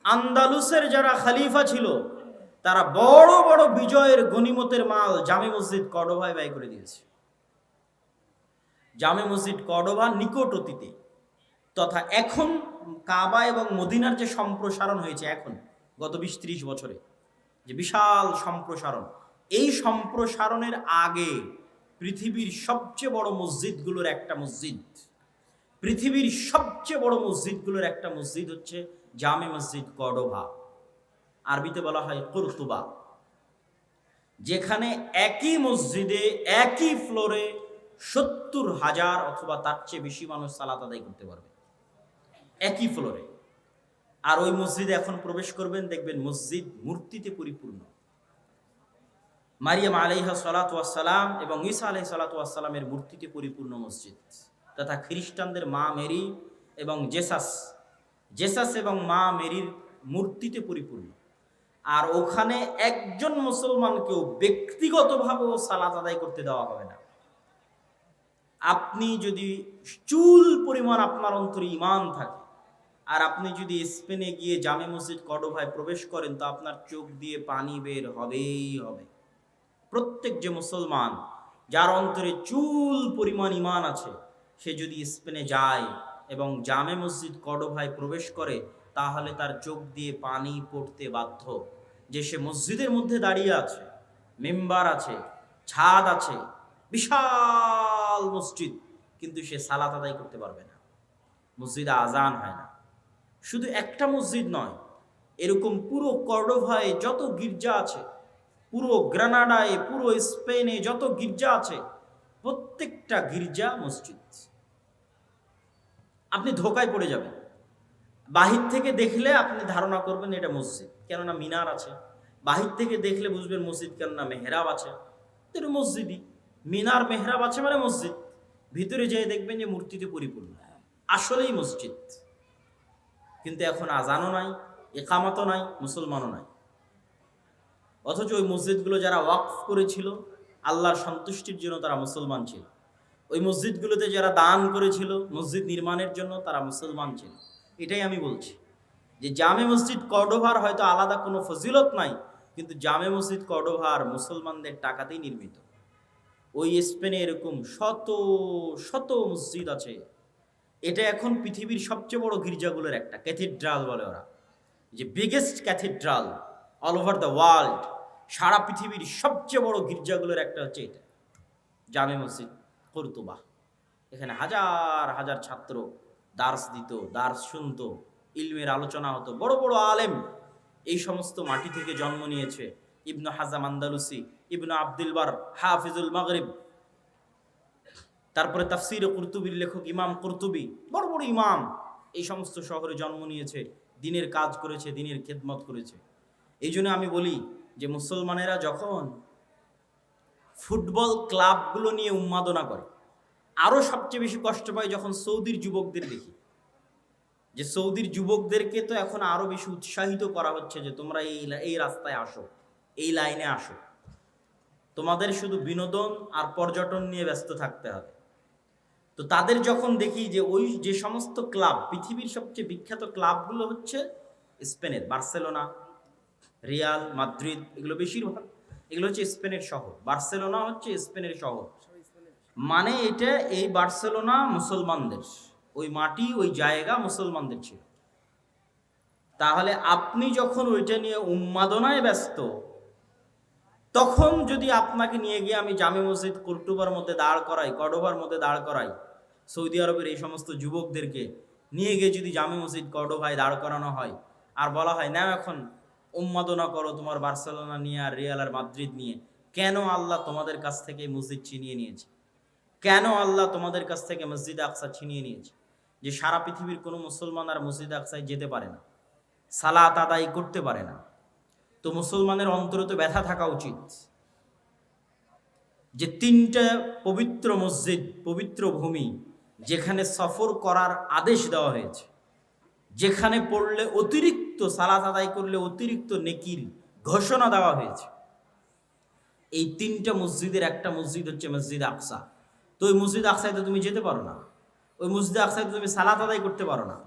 আন্দালুসের যারা খলিফা ছিল তারা বড় বড় বিজয়ের গনিমতের মাল জামে মসজিদ কর্ডোভায় ব্যয় করে দিয়েছে। জামে মসজিদ কর্ডোভা নিকট অতীতে তথা এখন কাবা এবং মদিনার যে সম্প্রসারণ হয়েছে এখন গত 20-30 বছরে, যে বিশাল সম্প্রসারণ, এই সম্প্রসারণের আগে পৃথিবীর সবচেয়ে বড় মসজিদগুলোর একটা মসজিদ, পৃথিবীর সবচেয়ে বড় মসজিদগুলোর একটা মসজিদ হচ্ছে জামে মসজিদ কর্ডোভা, আরবিতে বলা হয় কুরতুবা, যেখানে একই মসজিদে একই ফ্লোরে 70,000 অথবা তার চেয়ে বেশি মানুষ সালাত আদায় করতে পারবে একই ফ্লোরে। আর ওই মসজিদে এখন প্রবেশ করবেন, দেখবেন মসজিদ মূর্তিতে পরিপূর্ণ। মারিয়াম আলাইহা সালাতু ওয়াস সালাম এবং ঈসা আলাইহিস সালাতু ওয়াস সালামের মূর্তিতে পরিপূর্ণ মসজিদ, তথা খ্রিস্টানদের মা মেরি এবং জেসাস এবং মা মেরির মূর্তিতে পরিপূর্ণ। আর ওখানে একজন মুসলমানকেও ব্যক্তিগতভাবেও সালাত আদায় করতে দেওয়া হবে না। আপনি যদি চুল পরিমাণ আপনার অন্তরে ঈমান থাকে আর আপনি যদি স্পেনে গিয়ে জামে মসজিদ কর্ডোভায় প্রবেশ করেন, তো আপনার চোখ দিয়ে পানি বের হবেই হবে। প্রত্যেক যে মুসলমান যার অন্তরে চুল পরিমাণ ঈমান আছে, সে যদি স্পেনে যায় এবং জামে মসজিদ কর্ডোভায় প্রবেশ করে, তাহলে তার চোখ দিয়ে পানি পড়তে বাধ্য। যে সে মসজিদের মধ্যে দাঁড়িয়ে আছে, মেম্বার আছে, ছাদ আছে, বিশাল মসজিদ, কিন্তু সে সালাত আদায় করতে পারবে না, মসজিদে আজান হয় না। শুধু একটা মসজিদ নয়, এরকম পুরো কর্ডোভায় যত গির্জা আছে, পুরো গ্রানাডায়, পুরো স্পেনে যত গির্জা আছে, প্রত্যেকটা গির্জা মসজিদ। আপনি ধোকায় পড়ে যাবেন। বাহির থেকে দেখলে আপনি ধারণা করবেন এটা মসজিদ, কেননা মিনার আছে। বাহির থেকে দেখলে বুঝবেন মসজিদ, কেননা মেহরাব আছে। এটা মসজিদই, মিনার মেহরাব আছে মানে মসজিদ। ভিতরে যেয়ে দেখবেন যে মূর্তিতে পরিপূর্ণ, আসলেই মসজিদ। কিন্তু এখন আজানও নাই, একামতও নাই, মুসলমানও নাই। অথচ ওই মসজিদগুলো যারা ওয়াকফ করেছিল আল্লাহর সন্তুষ্টির জন্য, তারা মুসলমান ছিল। ওই মসজিদগুলোতে যারা দান করেছিল মসজিদ নির্মাণের জন্য, তারা মুসলমান ছিল। এটাই আমি বলছি যে জামে মসজিদ কর্ডোভার হয়তো আলাদা কোনো ফজিলত নাই, কিন্তু জামে মসজিদ কর্ডোভার মুসলমানদের টাকাতেই নির্মিত। ওই স্পেনে এরকম শত শত মসজিদ আছে। এটা এখন পৃথিবীর সবচেয়ে বড় গির্জাগুলোর একটা, ক্যাথিড্রাল বলে ওরা, যে biggest cathedral all over the world. সারা পৃথিবীর সবচেয়ে বড় গির্জাগুলোর একটা হচ্ছে এটা, জামে মসজিদ কর্তুবা। এখানে হাজার হাজার ছাত্র দার্স দিত, দার্স শুনতো, ইলমের আলোচনা হতো, বড় বড় আলেম এই সমস্ত মাটি থেকে জন্ম নিয়েছে। ইবনু হাজাম আন্দালুসি, ইবনু আব্দুল বার, হাফিজুল মাগরিব, তারপরে তাফসির কুরতুবির লেখক ইমাম কুরতুবি, বড় বড় ইমাম এই সমস্ত শহরে জন্ম নিয়েছে, দিনের কাজ করেছে, দিনের খেদমত করেছে। এই জন্য আমি বলি যে মুসলমানেরা যখন ফুটবল ক্লাবগুলো নিয়ে উন্মাদনা করে, আরও সবচেয়ে বেশি কষ্ট পায় যখন সৌদির যুবকদের দেখি, যে সৌদির যুবকদেরকে তো এখন আরো বেশি উৎসাহিত করা হচ্ছে যে তোমরা এই রাস্তায় আসো, এই লাইনে আসো, তোমাদের শুধু বিনোদন আর পর্যটন নিয়ে ব্যস্ত থাকতে হবে। তো তাদের যখন দেখি যে ওই যে সমস্ত ক্লাব, পৃথিবীর সবচেয়ে বিখ্যাত ক্লাবগুলো হচ্ছে স্পেনের বার্সেলোনা, রিয়াল মাদ্রিদ, এগুলো বেশিরভাগ এগুলো হচ্ছে স্পেনের শহর। বার্সেলোনা হচ্ছে স্পেনের শহর, মানে এটা এই বার্সেলোনা মুসলমানদের, ওই মাটি ওই জায়গা মুসলমানদের ছিল। তাহলে আপনি যখন ওইটা নিয়ে উন্মাদনায় ব্যস্ত, তখন যদি আপনাকে নিয়ে গিয়ে আমি জামে মসজিদ কর্তুবার মধ্যে দাঁড় করাই, কর্ডোবার মধ্যে দাঁড় করাই, সৌদি আরবের এই সমস্ত যুবকদেরকে নিয়ে গিয়ে যদি জামে মসজিদ কর্ডোবায় দাঁড় করানো হয় আর বলা হয় না এখন উন্মাদনা করো তোমার বার্সেলোনা নিয়ে আর রিয়াল আর মাদ্রিদ নিয়ে, কেন আল্লাহ তোমাদের কাছ থেকে মসজিদ ছিনিয়ে নিয়েছে? কেন আল্লাহ তোমাদের কাছ থেকে মসজিদ আকসা ছিনিয়ে নিয়েছে? যে সারা পৃথিবীর কোনো মুসলমান আর মসজিদ আকসায় যেতে পারে না, সালাত আদায় করতে পারে না। তো মুসলমানের অন্তরে তো ব্যথা থাকা উচিত যে তিনটা পবিত্র মসজিদ, পবিত্র ভূমি, যেখানে সফর করার আদেশ দেওয়া হয়েছে, যেখানে পড়লে অতিরিক্ত সালাত আদায় করলে অতিরিক্ত নেকির ঘোষণা দেওয়া হয়েছে, এই তিনটা মসজিদের একটা মসজিদ হচ্ছে মসজিদ আকসা। তো ওই মসজিদ আকসায় তো তুমি যেতে পারো না, ওই মসজিদ আকসায় তো তুমি সালাত আদায় করতে পারো না।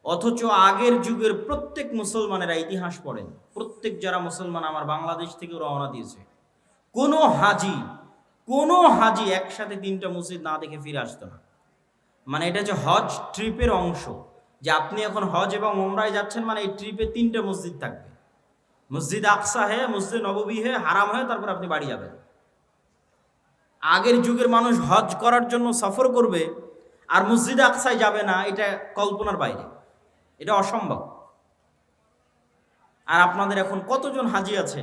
অথচ আগের যুগের প্রত্যেক মুসলমানেরা ইতিহাস পড়েন, প্রত্যেক যারা মুসলমান আমার বাংলাদেশ থেকে রওনা দিয়েছে, কোনো হাজি একসাথে তিনটা মসজিদ না দেখে ফিরে আসতো না। মানে এটা হচ্ছে হজ ট্রিপের অংশ, যে আপনি এখন হজ এবং ওমরায় যাচ্ছেন, মানে এই ট্রিপে তিনটা মসজিদ থাকবে, মসজিদ আকসা হে, মসজিদ নববী হে, হারাম হয়ে তারপর আপনি বাড়ি যাবেন। আগের যুগের মানুষ হজ করার জন্য সফর করবে আর মসজিদ আকসায় যাবে না, এটা কল্পনার বাইরে, এটা অসম্ভব। আর আপনাদের এখন কতজন হাজি আছে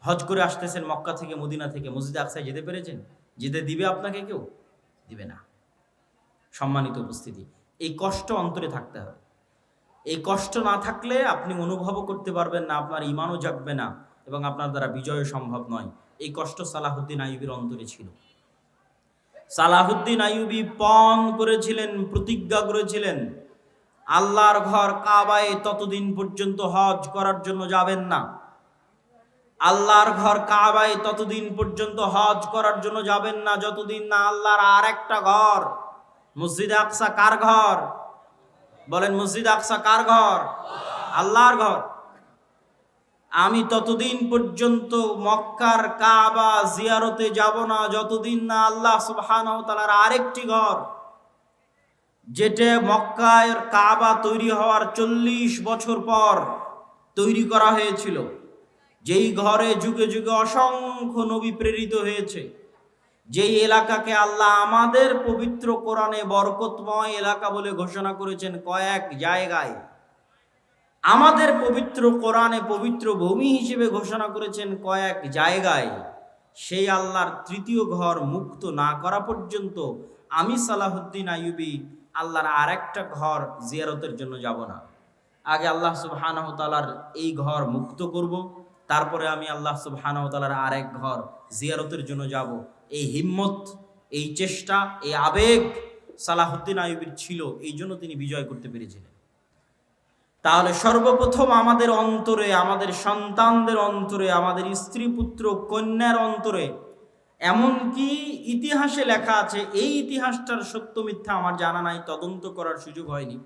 হজ করে আসতেছেন মক্কা থেকে, মদিনা থেকে, মসজিদ আকসায় যেতে পেরেছেন? যেতে দিবে আপনাকে? কেউ দিবে না। সম্মানিত উপস্থিতি, এই কষ্ট অন্তরে থাকতে হবে। এই কষ্ট না থাকলে আপনি অনুভবও করতে পারবেন না, আপনার ঈমানও জাগবে না এবং আপনার দ্বারা বিজয় সম্ভব নয়। এই কষ্ট সালাহুদ্দিন আইয়ুবীর অন্তরে ছিল। সালাহুদ্দিন আইয়ুবী পণ করেছিলেন, প্রতিজ্ঞা করেছিলেন, আল্লাহর ঘর কাবায় ততদিন পর্যন্ত হজ করার জন্য যাবেন না, আল্লাহর ঘর কাবায় ততদিন পর্যন্ত হজ করার জন্য যাবেন না যতদিন না আল্লাহর আর একটা ঘর মসজিদ আকসা। কার ঘর বলেন? মসজিদ আকসা কার ঘর? আল্লাহর ঘর। আমি ততদিন পর্যন্ত মক্কার কাবা জিয়ারতে যাব না যতদিন না আল্লাহ সুবহানাহু ওয়া তাআলার আরেকটি ঘর, যেটা মক্কার কাবা তৈরি হওয়ার 40 বছর পর তৈরি করা হয়েছিল, যেই ঘরে যুগে যুগে অসংখ্য নবী প্রেরিত হয়েছে, যেই এলাকাকে আল্লাহ আমাদের পবিত্র কোরআনে বরকতময় এলাকা বলে ঘোষণা করেছেন কয়েক জায়গায়, আমাদের পবিত্র কোরআনে পবিত্র ভূমি হিসেবে ঘোষণা করেছেন কয়েক জায়গায়, সেই আল্লাহর তৃতীয় ঘর মুক্ত না করা পর্যন্ত আমি সালাহুদ্দিন আইয়ুবী আল্লাহর আরেকটা ঘর জিয়ারতের জন্য যাব না। আগে আল্লাহ সুবহানাহু ওয়া তাআলার এই ঘর মুক্ত করব, তারপরে আমি আল্লাহ সুবহানাহু ওয়া তাআলার আরেক ঘর জিয়ারতের জন্য যাব। এই হিম্মত, এই চেষ্টা, এই আবেগ সালাহুদ্দিন আইয়ুবীর ছিল, এই জন্য তিনি বিজয় করতে পেরেছিলেন। তাহলে সর্বপ্রথম আমাদের অন্তরে, আমাদের সন্তানদের অন্তরে, আমাদের স্ত্রী পুত্র কন্যার অন্তরে, এমনকি ইতিহাসে লেখা আছে, এই ইতিহাসটার সত্য মিথ্যা আমার জানা নাই, তদন্ত করার সুযোগ হয়নি,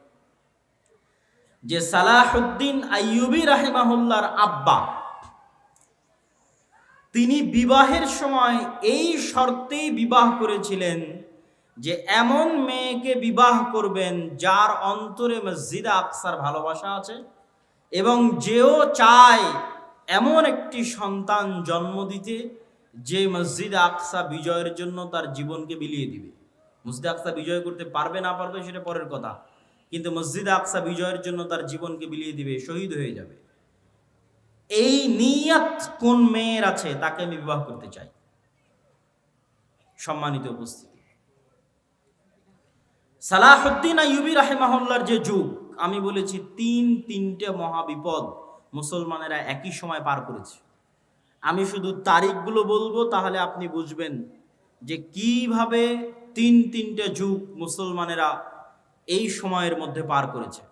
যে সালাহুদ্দিন আইয়ুবী রাহিমাহুল্লাহর আব্বা তিনি বিবাহের সময় এই শর্তেই বিবাহ করেছিলেন যে এমন মেয়েকে বিবাহ করবেন যার অন্তরে মসজিদ আকসার ভালোবাসা আছে এবং যেও চায় এমন একটি সন্তান জন্ম দিতে যে মসজিদ আকসা বিজয়ের জন্য তার জীবনকে বিলিয়ে দিবে। মসজিদ আকসা বিজয় করতে পারবে না পারবে সেটা পরের কথা, কিন্তু মসজিদ আকসা বিজয়ের জন্য তার জীবনকে বিলিয়ে দিবে, শহীদ হয়ে যাবে। এই নিয়ত কোন মেয়ের আছে তাকে আমি বিবাহ করতে চাই। সম্মানিত উপস্থিতি, সালাহুদ্দিন আইয়ুবী রাহিমাহুল্লাহর যে যুগ, আমি বলেছি তিনটে মহাবিপদ মুসলমানেরা একই সময় পার করেছে। আমি শুধু তারিখগুলো বলবো, তাহলে আপনি বুঝবেন যে কিভাবে তিনটে যুগ মুসলমানেরা এই সময়ের মধ্যে পার করেছে।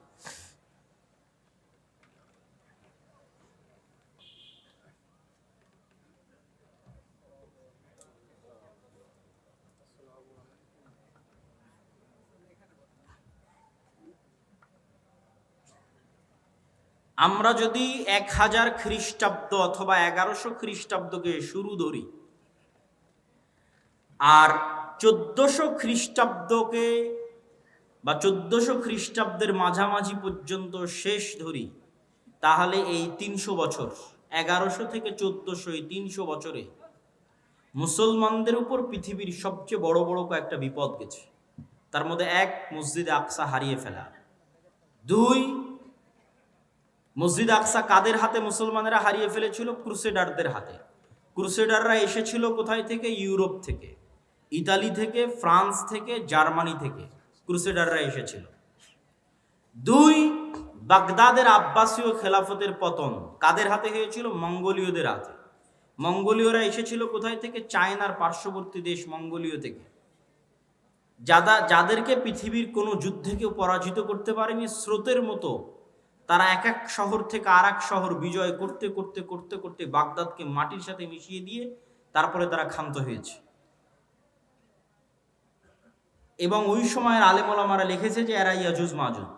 আমরা যদি 1000 খ্রিস্টাব্দ অথবা 1100 খ্রিস্টাব্দকে শুরু ধরি, আর 1400 খ্রিস্টাব্দকে বা 1400 খ্রিস্টাব্দের মাঝামাঝি পর্যন্ত শেষ ধরি, তাহলে এই 300 বছর, 1100 থেকে 1400, এই 300 বছরে মুসলমানদের উপর পৃথিবীর সবচেয়ে বড় বড় কয়েকটা বিপদ গেছে। তার মধ্যে 1, মসজিদ আকসা হারিয়ে ফেলা। 2, মসজিদ আকসা কাদের হাতে মুসলমানেরা হারিয়ে ফেলেছিল? ক্রুসেডারদের হাতে। ক্রুসেডাররা এসেছিল কোথায় থেকে? ইউরোপ থেকে, ইতালি থেকে, ফ্রান্স থেকে, জার্মানি থেকে ক্রুসেডাররা এসেছিল। 2, বাগদাদের আব্বাসীয় খেলাফতের পতন কাদের হাতে হয়েছিল? মঙ্গোলীয়দের হাতে। মঙ্গোলীয়রা এসেছিল কোথায় থেকে? চায়নার পার্শ্ববর্তী দেশ মঙ্গোলীয় থেকে, যাদেরকে পৃথিবীর কোনো যুদ্ধে কেউ পরাজিত করতে পারেনি। স্রোতের মতো তারা এক শহর থেকে আর এক শহর বিজয় করতে করতে করতে করতে বাগদাদকে মাটির সাথে মিশিয়ে দিয়ে তারপরে তারা ক্ষান্ত হয়েছে। এবং ওই সময়ের আলেম ওলামারা লিখেছে যে এরা ইয়াজুজ মাজুজ।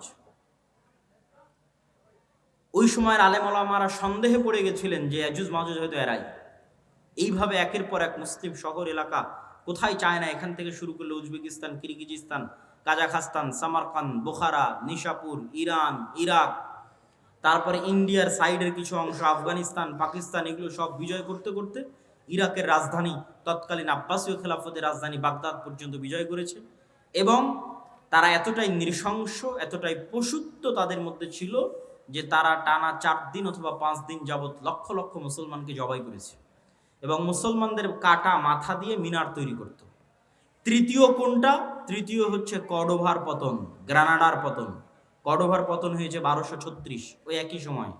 ওই সময়ের আলেম ওলামারা সন্দেহে পড়ে গেছিলেন যে ইয়াজুজ মাজুজ হয়তো এরাই। এইভাবে একের পর এক মুসলিম শহর এলাকা, কোথায় চায়না, এখান থেকে শুরু করলে Uzbekistan, Kyrgyzstan, Kazakhstan, Samarkand, বোখারা, Nishapur, Iran, Iraq, তারপরে ইন্ডিয়ার সাইডের কিছু অংশ, আফগানিস্তান, পাকিস্তান, এগুলো সব বিজয় করতে করতে ইরাকের রাজধানী, তৎকালীন আব্বাসীয় খেলাফতের রাজধানী বাগদাদ পর্যন্ত বিজয় করেছে। এবং তারা এতটাই নৃশংস, এতটাই পশুত্ব তাদের মধ্যে ছিল যে তারা টানা 4 দিন অথবা 5 দিন যাবৎ লক্ষ লক্ষ মুসলমানকে জবাই করেছে এবং মুসলমানদের কাটা মাথা দিয়ে মিনার তৈরি করত। তৃতীয় কোনটা? তৃতীয় হচ্ছে কর্ডোভার পতন, গ্রানাডার পতন। কর্ডোভার পতন হয়েছে 1236, ওই একই সময়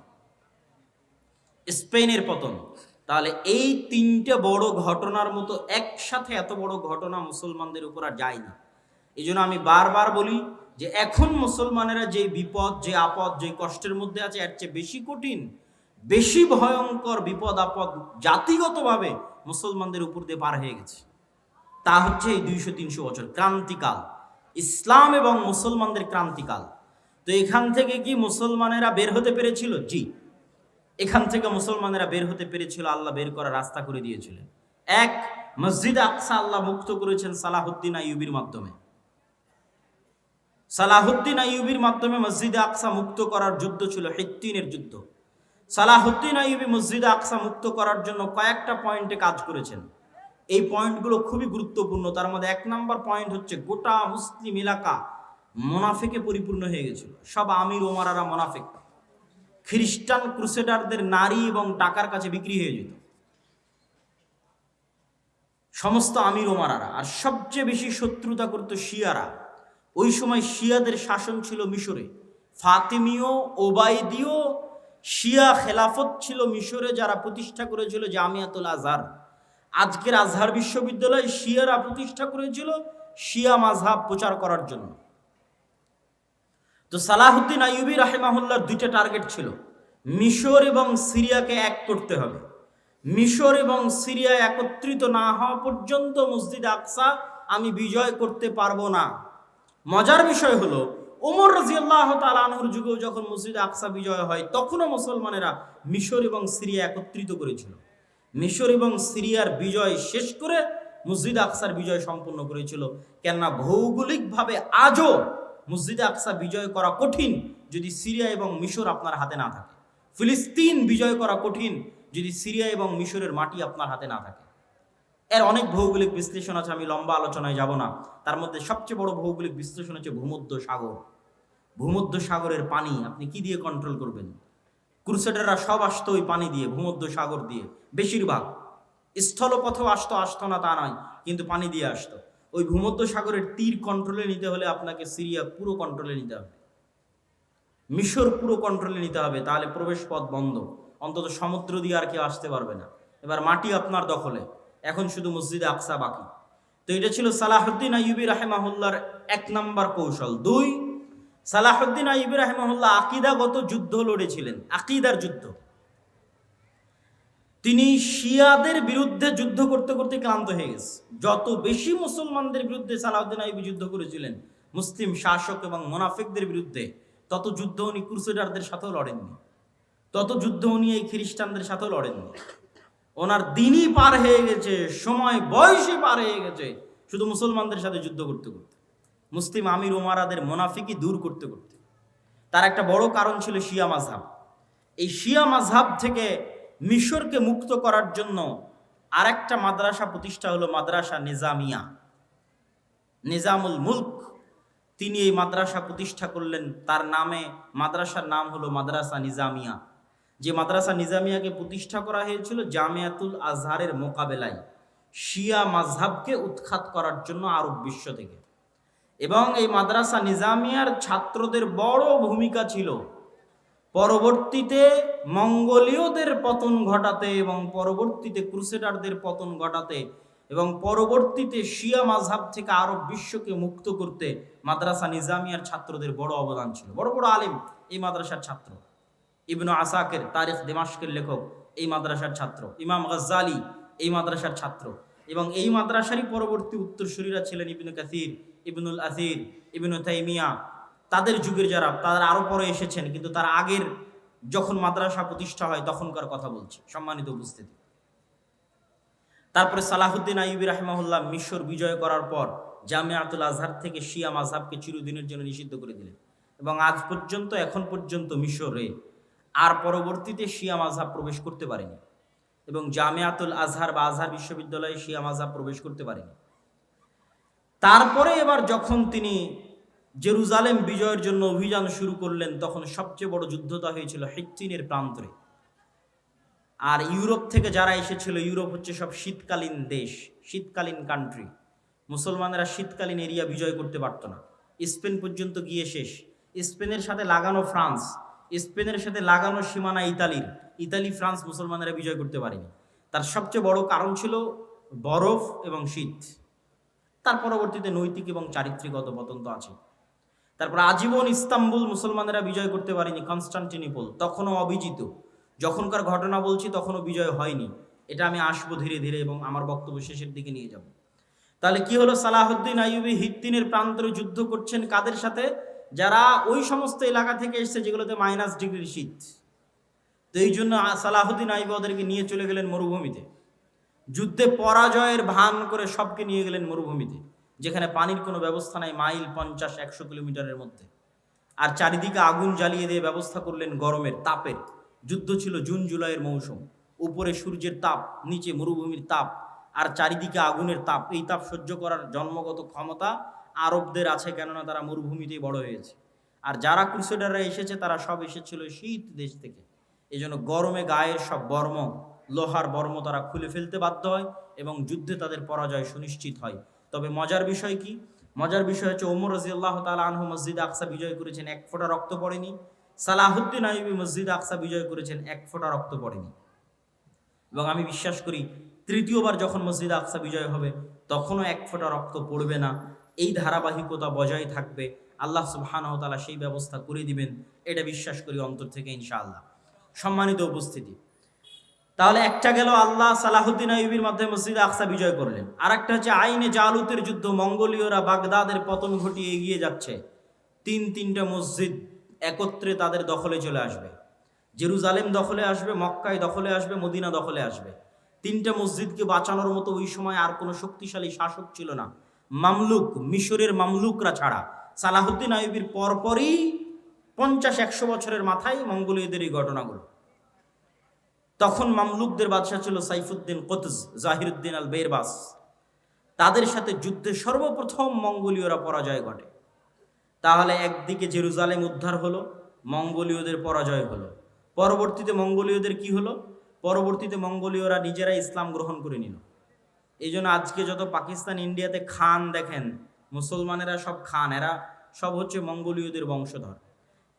স্পেনের পতন। তাহলে এই 3টে বড় ঘটনার মতো একসাথে এত বড় ঘটনা মুসলমানদের উপর আর যায়নি। এই জন্য আমি বারবার বলি যে এখন মুসলমানেরা যে বিপদ, যে আপদ, যে কষ্টের মধ্যে আছে, এর চেয়ে বেশি কঠিন, বেশি ভয়ঙ্কর বিপদ আপদ জাতিগতভাবে মুসলমানদের উপর দিয়ে পার হয়ে গেছে। তা হচ্ছে এই 200-300 বছর ক্রান্তিকাল, ইসলাম এবং মুসলমানদের ক্রান্তিকাল। তো এখান থেকে কি মুসলমানেরা বের হতে পেরেছিল? জি, এখান থেকে মুসলমানেরা বের হতে পেরেছিল। আল্লাহ বের করার রাস্তা করে দিয়েছিলেন। 1, মসজিদ আকসা আল্লাহ মুক্ত করেছেন সালাহুদ্দিন আইয়ুবীর মাধ্যমে। সালাহুদ্দিন আইয়ুবীর মাধ্যমে মসজিদ আকসা মুক্ত করার যুদ্ধ ছিল হিত্তিনের যুদ্ধ। সালাহুদ্দিন আইয়ুবী মসজিদ আকসা মুক্ত করার জন্য কয়েকটা পয়েন্টে কাজ করেছেন। এই পয়েন্টগুলো খুবই গুরুত্বপূর্ণ। তার মধ্যে 1 নম্বর পয়েন্ট হচ্ছে গোটা মুসলিম এলাকা মুনাফিকে পরিপূর্ণ হয়ে গেছিল। সব আমির ওমারারা মুনাফিক। খ্রিস্টান ক্রুসেডারদের নারী এবং টাকার কাছে বিক্রি হয়ে যেত সমস্ত আমির ওমারারা। আর সবচেয়ে বেশি শত্রুতা করত শিয়ারা। ওই সময় শিয়াদের শাসন ছিল মিশরে। ফাতিমীয়, ওবায়দীয় শিয়া খেলাফত ছিল মিশরে, যারা প্রতিষ্ঠা করেছিল জামিয়াতুল আজহার। আজকের আজহার বিশ্ববিদ্যালয় শিয়ারা প্রতিষ্ঠা করেছিল শিয়া মাযহাব প্রচার করার জন্য। তো সালাহুদ্দিন আইয়ুবী রাহিমাহুল্লাহর 2টা টার্গেট ছিল। মিশর এবং সিরিয়াকে এক করতে হবে। মিশর এবং সিরিয়া একত্রিত না হওয়া পর্যন্ত মসজিদ আকসা আমি বিজয় করতে পারবো না। মজার বিষয় হলো ওমর রাদিয়াল্লাহু তাআলা আনহুর যুগেও যখন মসজিদ আকসা বিজয় হয়, তখনও মুসলমানেরা মিশর এবং সিরিয়া একত্রিত করেছিল। মিশর এবং সিরিয়ার বিজয় শেষ করে মসজিদ আকসার বিজয় সম্পন্ন করেছিল। কেননা ভৌগোলিকভাবে আজও মসজিদ আকসা বিজয় করা কঠিন যদি সিরিয়া এবং মিশর আপনার হাতে না থাকে। ফিলিস্তিন বিজয় করা কঠিন যদি সিরিয়া এবং মিশরের মাটি আপনার হাতে না থাকে। এর অনেক ভৌগোলিক বিশ্লেষণ আছে, আমি লম্বা আলোচনায় যাব না। তার মধ্যে সবচেয়ে বড় ভৌগোলিক বিশ্লেষণ হচ্ছে ভূমধ্য সাগর। ভূমধ্য সাগরের পানি আপনি কি দিয়ে কন্ট্রোল করবেন? ক্রুসেডাররা সব আসতো ওই পানি দিয়ে, ভূমধ্য সাগর দিয়ে। বেশিরভাগ স্থলপথেও আসতো না তা নয়, কিন্তু পানি দিয়ে আসতো। ওই ভূমধ্য সাগরের তীর কন্ট্রোলে নিতে হলে আপনাকে সিরিয়া পুরো কন্ট্রোলে নিতে হবে, মিশর পুরো কন্ট্রোলে নিতে হবে, তাহলে প্রবেশ পথ বন্ধ, অন্তত সমুদ্র দিয়ে আর কেউ আসতে পারবে না। এবার মাটি আপনার দখলে, এখন শুধু মসজিদে আকসা বাকি। তো এটা ছিল সালাহুদ্দিন আইয়ুবী রাহিমাহুল্লাহর 1 নম্বর কৌশল। 2, সালাহুদ্দিন আইয়ুবী রাহিমাহুল্লাহ আকীদাগত যুদ্ধ লড়েছিলেন, আকীদার যুদ্ধ। তিনি শিয়াদের বিরুদ্ধে যুদ্ধ করতে করতে ক্লান্ত হয়ে গেছে। যত বেশি মুসলমানদের বিরুদ্ধে সালাহুদ্দিন আইয়ুবী যুদ্ধ করেছিলেন, মুসলিম শাসক এবং মুনাফিকদের বিরুদ্ধে, তত যুদ্ধ উনি ক্রুসেডারদের সাথেও লড়েননি, তত যুদ্ধ উনি এই খ্রিস্টানদের সাথেও লড়েননি। ওনার দিনই পার হয়ে গেছে, সময় বয়সই পার হয়ে গেছে শুধু মুসলমানদের সাথে যুদ্ধ করতে করতে, মুসলিম আমির ওমারাদের মুনাফিকি দূর করতে করতে। তার একটা বড় কারণ ছিল শিয়া মাযহাব। এই শিয়া মাযহাব থেকে মিশরকে মুক্ত করার জন্য আরেকটা মাদ্রাসা প্রতিষ্ঠা হলো মাদ্রাসা নিজামিয়া। নিজামুল মুলক তিনি এই মাদ্রাসা প্রতিষ্ঠা করলেন, তার নামে মাদ্রাসার নাম হলো মাদ্রাসা নিজামিয়া। যে মাদ্রাসা নিজামিয়াকে প্রতিষ্ঠা করা হয়েছিল জামিয়াতুল আজহারের মোকাবেলায় শিয়া মাযহাবকে উৎখাত করার জন্য আরব বিশ্ব থেকে। এবং এই মাদ্রাসা নিজামিয়ার ছাত্রদের বড় ভূমিকা ছিল পরবর্তীতে মঙ্গোলীয়দের পতন ঘটাতে, এবং পরবর্তীতে ক্রুসেডারদের পতন ঘটাতে, এবং পরবর্তীতে শিয়া মাযহাব থেকে আরব বিশ্বকে মুক্ত করতে মাদ্রাসা নিজামিয়ার ছাত্রদের বড় অবদান ছিল। বড় বড় আলেম এই মাদ্রাসার ছাত্র। ইবনু আসাকির তারিখ দিমাশকের লেখক এই মাদ্রাসার ছাত্র, ইমাম গাজ্জালি এই মাদ্রাসার ছাত্র, এবং এই মাদ্রাসারই পরবর্তী উত্তরসূরিরা ছিলেন ইবনু কাসির, ইবনুল আসির, ইবনু তাইমিয়া। তাদের যুগের যারা, তারা আরো পরে এসেছেন, কিন্তু তার আগের যখন মাদ্রাসা প্রতিষ্ঠা হয় তখনকার কথা বলছি, সম্মানিত উপস্থিতি। তারপরে সালাহুদ্দিন আইয়ুবী রাহিমাহুল্লাহ মিশর বিজয় করার পর জামিয়াতুল আজহার থেকে শিয়া মাযহাবকে চিরদিনের জন্য নিষিদ্ধ করে দিলেন, এবং আজ পর্যন্ত, এখন পর্যন্ত মিশরে আর পরবর্তীতে শিয়া মাযহাব প্রবেশ করতে পারেনি, এবং জামিয়াতুল আজহার বা আজহার বিশ্ববিদ্যালয়ে শিয়া মাযহাব প্রবেশ করতে পারেনি। তারপরে এবার যখন তিনি জেরুজালেম বিজয়ের জন্য অভিযান শুরু করলেন, তখন সবচেয়ে বড় যুদ্ধটা হয়েছিল হিত্তিনের প্রান্তরে। আর ইউরোপ থেকে যারা এসেছিল, ইউরোপ হচ্ছে সব শীতকালীন দেশ, শীতকালীন কান্ট্রি। মুসলমানেরা শীতকালীন এরিয়া বিজয় করতে পারত না, স্পেন পর্যন্ত গিয়ে শেষ। স্পেনের সাথে লাগানো ফ্রান্স, স্পেনের সাথে লাগানো সীমানা ইতালির, ইতালি ফ্রান্স মুসলমানেরা বিজয় করতে পারেনি। তার সবচেয়ে বড় কারণ ছিল বরফ এবং শীত। তার পরবর্তীতে নৈতিক এবং চারিত্রিক অধঃপতন তো আছে। তারপর আজীবন ইস্তাম্বুল মুসলমানেরা বিজয় করতে পারেনি, কনস্টান্টিনোপল তখনও অবিজিত। যখনকার ঘটনা বলছি তখনও বিজয় হয়নি, এটা আমি আসবো ধীরে ধীরে এবং আমার বক্তব্য শেষের দিকে নিয়ে যাব। তাহলে কি হলো, সালাহুদ্দিন আইয়ুবী হিত্তিনের প্রান্তরে যুদ্ধ করছেন কাদের সাথে? যারা ওই সমস্ত এলাকা থেকে এসছে যেগুলোতে -ডিগ্রি শীত। তো এই জন্য সালাহুদ্দিন আইয়ুবী ওদেরকে নিয়ে চলে গেলেন মরুভূমিতে, যুদ্ধে পরাজয়ের ভান করে সবকে নিয়ে গেলেন মরুভূমিতে, যেখানে পানির কোনো ব্যবস্থা নাই, মাইল 50-100 কিলোমিটারের মধ্যে। আর চারিদিকে আগুন জ্বালিয়ে দিয়ে ব্যবস্থা করলেন গরমের, তাপের। যুদ্ধ ছিল জুন জুলাইয়ের মৌসুম, উপরে সূর্যের তাপ, নিচে মরুভূমির তাপ, আর চারিদিকে আগুনের তাপ। এই তাপ সহ্য করার জন্মগত ক্ষমতা আরবদের আছে, কেননা তারা মরুভূমিতেই বড় হয়েছে। আর যারা ক্রুসেডাররা এসেছে তারা সব এসেছিল শীত দেশ থেকে। এই জন্য গরমে গায়ের সব বর্ম, লোহার বর্ম তারা খুলে ফেলতে বাধ্য হয়, এবং যুদ্ধে তাদের পরাজয় সুনিশ্চিত হয়। তবে মজার বিষয় কি? মজার বিষয় হচ্ছে ওমর রাদিয়াল্লাহু তাআলা আনহু মসজিদ আকসা বিজয় করেছেন, 1 ফোঁটা রক্ত পড়েনি। সালাহুদ্দিন আইয়ুবী মসজিদ আকসা বিজয় করেছেন, 1 ফোঁটা রক্ত পড়েনি। এবং আমি বিশ্বাস করি তৃতীয়বার যখন মসজিদ আকসা বিজয় হবে তখনও 1 ফোঁটা রক্ত পড়বে না। এই ধারাবাহিকতা বজায় থাকবে, আল্লাহ সুবহানাহু ওয়া তাআলা সেই ব্যবস্থা করে দিবেন, এটা বিশ্বাস করি অন্তর থেকে ইনশাআল্লাহ। সম্মানিত উপস্থিতি, তাহলে একটা গেল আল্লাহ সালাহুদ্দিন আইয়ুবীর মাধ্যমে মসজিদ আকসা বিজয় করলেন। আর একটা হচ্ছে আইনে জালুতের যুদ্ধ, মঙ্গোলীয়রা বাগদাদের পতন ঘটিয়ে এগিয়ে যাচ্ছে, 3টা মসজিদ একত্রে তাদের দখলে চলে আসবে। জেরুজালেম দখলে আসবে, মক্কায় দখলে আসবে, মদিনা দখলে আসবে। 3টা মসজিদকে বাঁচানোর মতো ওই সময় আর কোনো শক্তিশালী শাসক ছিল না, মামলুক, মিশরের মামলুকরা ছাড়া। সালাহুদ্দিন আইয়ুবীর পরপরই 50-100 বছরের মাথায় মঙ্গোলীয়দের এই ঘটনাগুলো। তখন মামলুকদের বাদশা ছিল সাইফুদ্দিন কোতজ, জাহিরুদ্দিন আল বেরবাস। তাদের সাথে যুদ্ধে সর্বপ্রথম মঙ্গোলীয়রা পরাজয় ঘটে। তাহলে একদিকে জেরুজালেম উদ্ধার হলো, মঙ্গোলীয়দের পরাজয় হলো। পরবর্তীতে মঙ্গোলীয়দের কি হলো? পরবর্তীতে মঙ্গোলীয়রা নিজেরাই ইসলাম গ্রহণ করে নিল। এই জন্য আজকে যত পাকিস্তান, ইন্ডিয়াতে খান দেখেন, মুসলমানেরা সব খান, এরা সব হচ্ছে মঙ্গোলীয়দের বংশধর।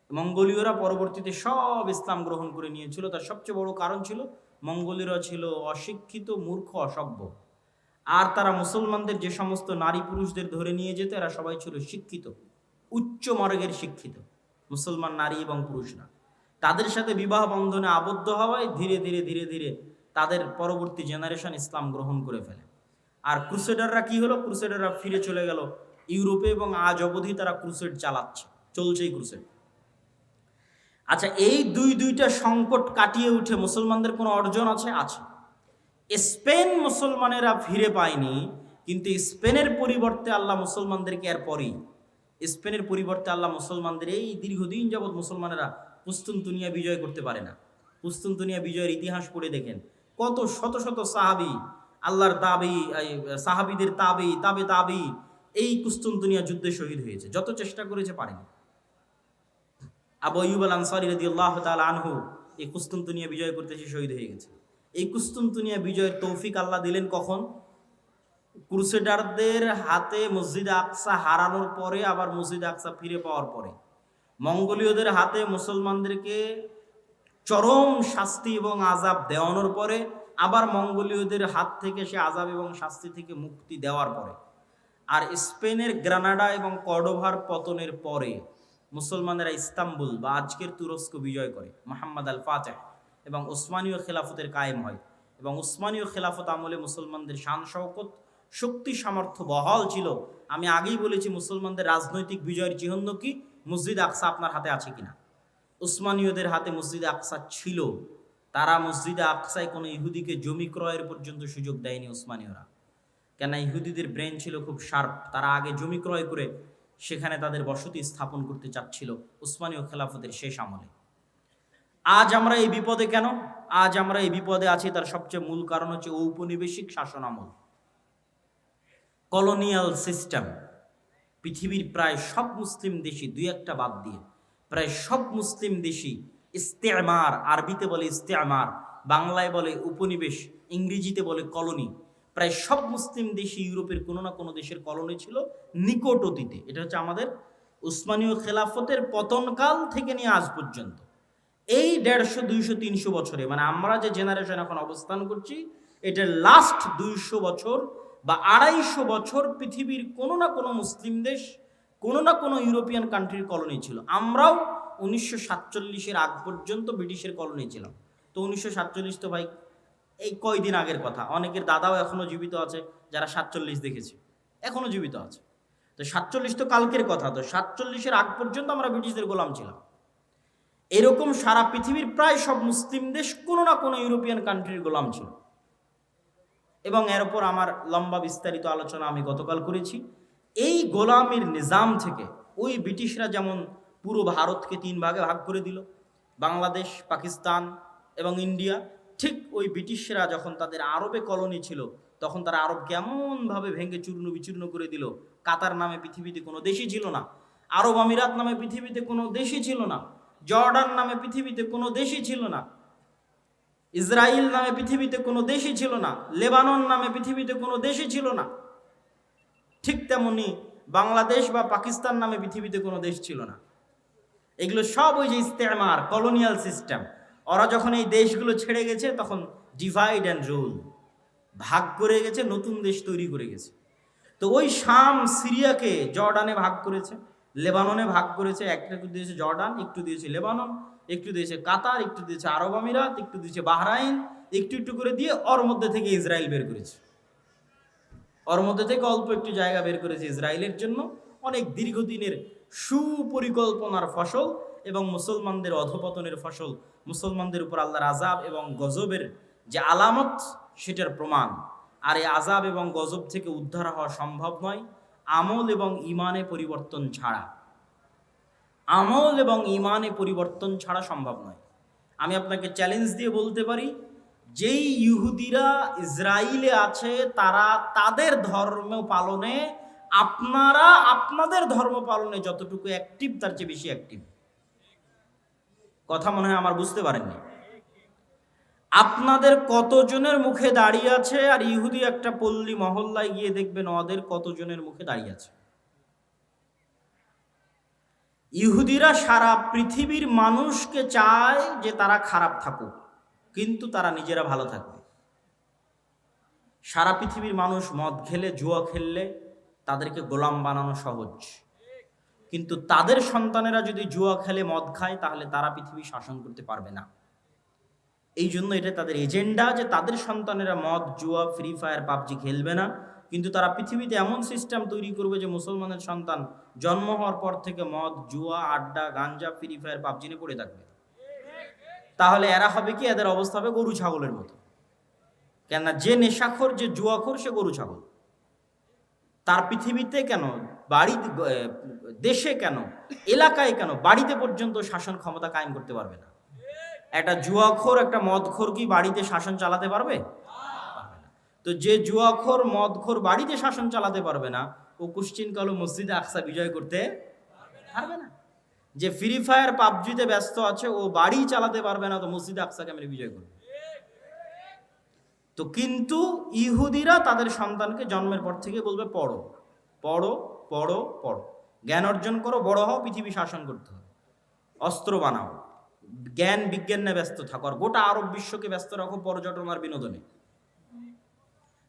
মঙ্গোলীয়রা পরবর্তীতে সব ইসলাম গ্রহণ করে নিয়েছিল। তার সবচেয়ে বড় কারণ ছিল মঙ্গোলীয়রা ছিল অশিক্ষিত, মূর্খ, অসভ্য। আর তারা মুসলমানদের যে সমস্ত নারী পুরুষদের ধরে নিয়ে যেত, এরা সবাই ছিল শিক্ষিত, উচ্চ মার্গের শিক্ষিত মুসলমান নারী এবং পুরুষরা। তাদের সাথে বিবাহ বন্ধনে আবদ্ধ হওয়ায় ধীরে ধীরে ধীরে ধীরে তাদের পরবর্তী জেনারেশন ইসলাম গ্রহণ করে ফেলে। আর ক্রুসেডাররা কি হলো? ক্রুসেডাররা ফিরে চলে গেল ইউরোপে, এবং আজ অবধি তারা ক্রুসেড চালাচ্ছে, চলছেই ক্রুসেড। আচ্ছা, এই দুইটা সংকট কাটিয়ে উঠে মুসলমানদের কোনো অর্জন আছে? আছে। স্পেন মুসলমানেরা ফিরে পায়নি, কিন্তু স্পেনের পরিবর্তে আল্লাহ মুসলমানদেরকে, এরপরেই স্পেনের পরিবর্তে আল্লাহ মুসলমানদের, এই দীর্ঘদিন যাবৎ মুসলমানেরা কুস্তুনতুনিয়া বিজয় করতে পারে না। কুস্তুনতুনিয়া বিজয়ের ইতিহাস পড়ে দেখেন, কত শত শত সাহাবি, আল্লাহর তাবি, সাহাবিদের তাবি, তাবে তাবি এই কুস্তুনতুনিয়া যুদ্ধে শহীদ হয়েছে। যত চেষ্টা করেছে পারেনি। আবু আইয়ুব আল আনসারী রাদিয়াল্লাহু তাআলা আনহু এই কুস্তুনতুনিয়া বিজয় করতে এসে শহীদ হয়ে গেছে। এই কুস্তুনতুনিয়া বিজয়ের তৌফিক আল্লাহ দিলেন কখন? ক্রুসেডারদের হাতে মসজিদ আকসা হারানোর পরে, আবার মসজিদ আকসা ফিরে পাওয়ার পরে। মঙ্গোলীয়দের হাতে মুসলমানদেরকে চরম শাস্তি এবং আযাব দেওয়ানোর পরে, আবার মঙ্গোলীয়দের হাত থেকে সে আযাব এবং শাস্তি থেকে মুক্তি দেওয়ার পরে। আর স্পেনের গ্রানাডা এবং কর্ডোভার পতনের পরে মুসলমানেরা ইস্তাম্বুল বা আজকের তুরস্ক বিজয় করে, মুহাম্মদ আল ফাতেহ, এবং উসমানীয় খেলাফতের কায়েম হয়। এবং উসমানীয় খেলাফত আমলে মুসলমানদের শান শওকত, শক্তি, সামর্থ্য বহাল ছিল। আমি আগেই বলেছি মুসলমানদের রাজনৈতিক বিজয়ের চিহ্ন কি? মসজিদ আকসা আপনার হাতে আছে কিনা? উসমানীয়দের হাতে মসজিদ আকসা ছিল। তারা মসজিদে আকসায় কোনো ইহুদিকে জমি ক্রয়ের পর্যন্ত সুযোগ দেয়নি উসমানীয়রা। কেন? ইহুদিদের ব্রেন ছিল খুব শার্প। তারা আগে জমি ক্রয় করে সেখানে তাদের বসতি স্থাপন করতে চাচ্ছিল উসমানীয় খেলাফতের শেষ আমলে। আজ আমরা এই বিপদে কেন? আজ আমরা এই বিপদে আছি, তার সবচেয়ে মূল কারণ হচ্ছে ঔপনিবেশিক শাসন আমল, কলোনিয়াল সিস্টেম। পৃথিবীর প্রায় সব মুসলিম দেশই, দুই একটা বাদ দিয়ে, প্রায় সব মুসলিম দেশই ইস্তেমার, আরবিতে বলে ইস্তেমার, বাংলায় বলে উপনিবেশ, ইংরেজিতে বলে কলোনি। প্রায় সব মুসলিম দেশই ইউরোপের কোনো না কোনো দেশের কলোনি ছিল নিকট অতীতে। এটা হচ্ছে আমাদের উসমানীয় খেলাফতের পতনকাল থেকে নিয়ে আজ পর্যন্ত এই 150, 200, 300 বছরে, মানে আমরা যে জেনারেশন এখন অবস্থান করছি, এটার লাস্ট 200 বছর বা 250 বছর পৃথিবীর কোনো না কোনো মুসলিম দেশ, কোনো না কোনো ইউরোপিয়ান কান্ট্রির কলোনি ছিল। আমরাও 1947-এর আগ পর্যন্ত ব্রিটিশের কলোনি ছিলাম। তো 1947 তো ভাই এই কয়দিন আগের কথা। অনেকের দাদাও এখনো জীবিত আছে যারা 47 দেখেছে, এখনো জীবিত আছে। তো 47 তো কালকের কথা। তো 47-এর আগ পর্যন্ত আমরা ব্রিটিশদের গোলাম ছিলাম। এরকম সারা পৃথিবীর প্রায় সব মুসলিম দেশ কোনো না কোনো ইউরোপিয়ান কান্ট্রির গোলাম ছিল। এবং এর উপর আমার লম্বা বিস্তারিত আলোচনা আমি গতকাল করেছি। এই গোলামির নিজাম থেকে ওই ব্রিটিশরা যেমন পুরো ভারতকে 3 ভাগে ভাগ করে দিল, বাংলাদেশ, পাকিস্তান এবং ইন্ডিয়া, ঠিক ওই ব্রিটিশরা যখন তাদের আরবে কলোনি ছিল, তখন তারা আরবকে এমনভাবে ভেঙে চূর্ণ বিচূর্ণ করে দিল। কাতার নামে পৃথিবীতে কোনো দেশই ছিল না, আরব আমিরাত নামে পৃথিবীতে কোনো দেশই ছিল না, জর্ডান নামে পৃথিবীতে কোনো দেশই ছিল না, ইসরায়েল নামে পৃথিবীতে কোনো দেশই ছিল না, লেবানন নামে পৃথিবীতে কোনো দেশই ছিল না। ঠিক তেমনি বাংলাদেশ বা পাকিস্তান নামে পৃথিবীতে কোনো দেশ ছিল না। এগুলো সব ওই যে ইস্তেমার, কলোনিয়াল সিস্টেম। ওরা যখন এই দেশগুলো ছেড়ে গেছে, তখন ডিভাইড অ্যান্ড রুল, ভাগ করে গেছে, নতুন দেশ তৈরি করে গেছে। তো ওই শাম, সিরিয়াকে জর্ডানে ভাগ করেছে, লেবাননে ভাগ করেছে। একটু দিয়েছে জর্ডান, একটু দিয়েছে লেবানন, একটু দিয়েছে কাতার, একটু দিয়েছে আরব আমিরাত, একটু দিয়েছে বাহরাইন, একটু একটু করে দিয়ে ওর মধ্যে থেকে ইসরায়েল বের করেছে। ওর মধ্যে থেকে অল্প একটু জায়গা বের করেছে ইসরায়েলের জন্য। অনেক দীর্ঘদিনের সুপরিকল্পনার ফসল এবং মুসলমানদের অধপতনের ফসল, মুসলমানদের উপর আল্লাহর আযাব এবং গজবের যে আলামত, সেটার প্রমাণ। আর এই আযাব এবং গজব থেকে উদ্ধার হওয়া সম্ভব নয় আমল এবং ইমানে পরিবর্তন ছাড়া। আমল এবং ইমানে পরিবর্তন ছাড়া সম্ভব নয়। আমি আপনাকে চ্যালেঞ্জ দিয়ে বলতে পারি, যেই ইহুদিরা ইসরায়েলে আছে তারা তাদের ধর্ম পালনে, আপনারা আপনাদের ধর্ম পালনে যতটুকু অ্যাক্টিভ তার চেয়ে বেশি অ্যাক্টিভ। কথা মনে হয় আমার বুঝতে পারেননি। আপনাদের কতজনের মুখে দাঁড়িয়ে আছে, আর ইহুদি একটা পল্লী মহল্লায় গিয়ে দেখবেন ওদের কতজনের মুখে দাঁড়িয়ে আছে। ইহুদিরা সারা পৃথিবীর মানুষকে চায় যে তারা খারাপ থাকুক, কিন্তু তারা নিজেরা ভালো থাকবে। সারা পৃথিবীর মানুষ মদ খেলে, জুয়া খেললে তাদেরকে গোলাম বানানো সহজ, কিন্তু তাদের সন্তানেরা যদি জুয়া খেলে, মদ খায়, তাহলে তারা পৃথিবী শাসন করতে পারবে না। এই জন্য এটা তাদের এজেন্ডা যে তাদের সন্তানেরা মদ, জুয়া, ফ্রি ফায়ার, পাবজি খেলবে না, কিন্তু তারা পৃথিবীতে এমন সিস্টেম তৈরি করবে যে মুসলমানের সন্তান জন্ম হওয়ার পর থেকে মদ, জুয়া, আড্ডা, গাঞ্জা, ফ্রি ফায়ার, পাবজি নিয়ে পড়ে থাকবে। তাহলে এরা হবে কি, এদের অবস্থা হবে গরু ছাগলের মতো। কেননা যে নেশাখোর, যে জুয়াখোর, সে গরু ছাগল। তার পৃথিবীতে কেন, বাড়ি, দেশে কেন, এলাকায় কেন, বাড়িতে পর্যন্ত শাসন ক্ষমতা কায়েম করতে পারবে না। একটা জুয়াখোর, একটা মদখোর কি বাড়িতে শাসন চালাতে পারবে? পারবে না। তো যে জুয়াখোর, মদখোর বাড়িতে শাসন চালাতে পারবে না, ও কুশ্চিন কালো মসজিদে আকসা বিজয় করতে পারবে না। যে ফ্রি ফায়ার, পাবজিতে ব্যস্ত আছে, ও বাড়ি চালাতে পারবে না, তো মসজিদে আকসাকে মেরে বিজয় করবে। তো কিন্তু ইহুদিরা তাদের সন্তানকে জন্মের পর থেকে বলবে পড়ো পড়ো পড়ো পড়ো, জ্ঞান অর্জন করো, বড় হও, পৃথিবী শাসন করতে হবে, অস্ত্র বানাও, জ্ঞান বিজ্ঞান নিয়ে ব্যস্ত থাকো, আর গোটা আরব বিশ্বকে ব্যস্ত রাখো পর্যটন আর বিনোদনে,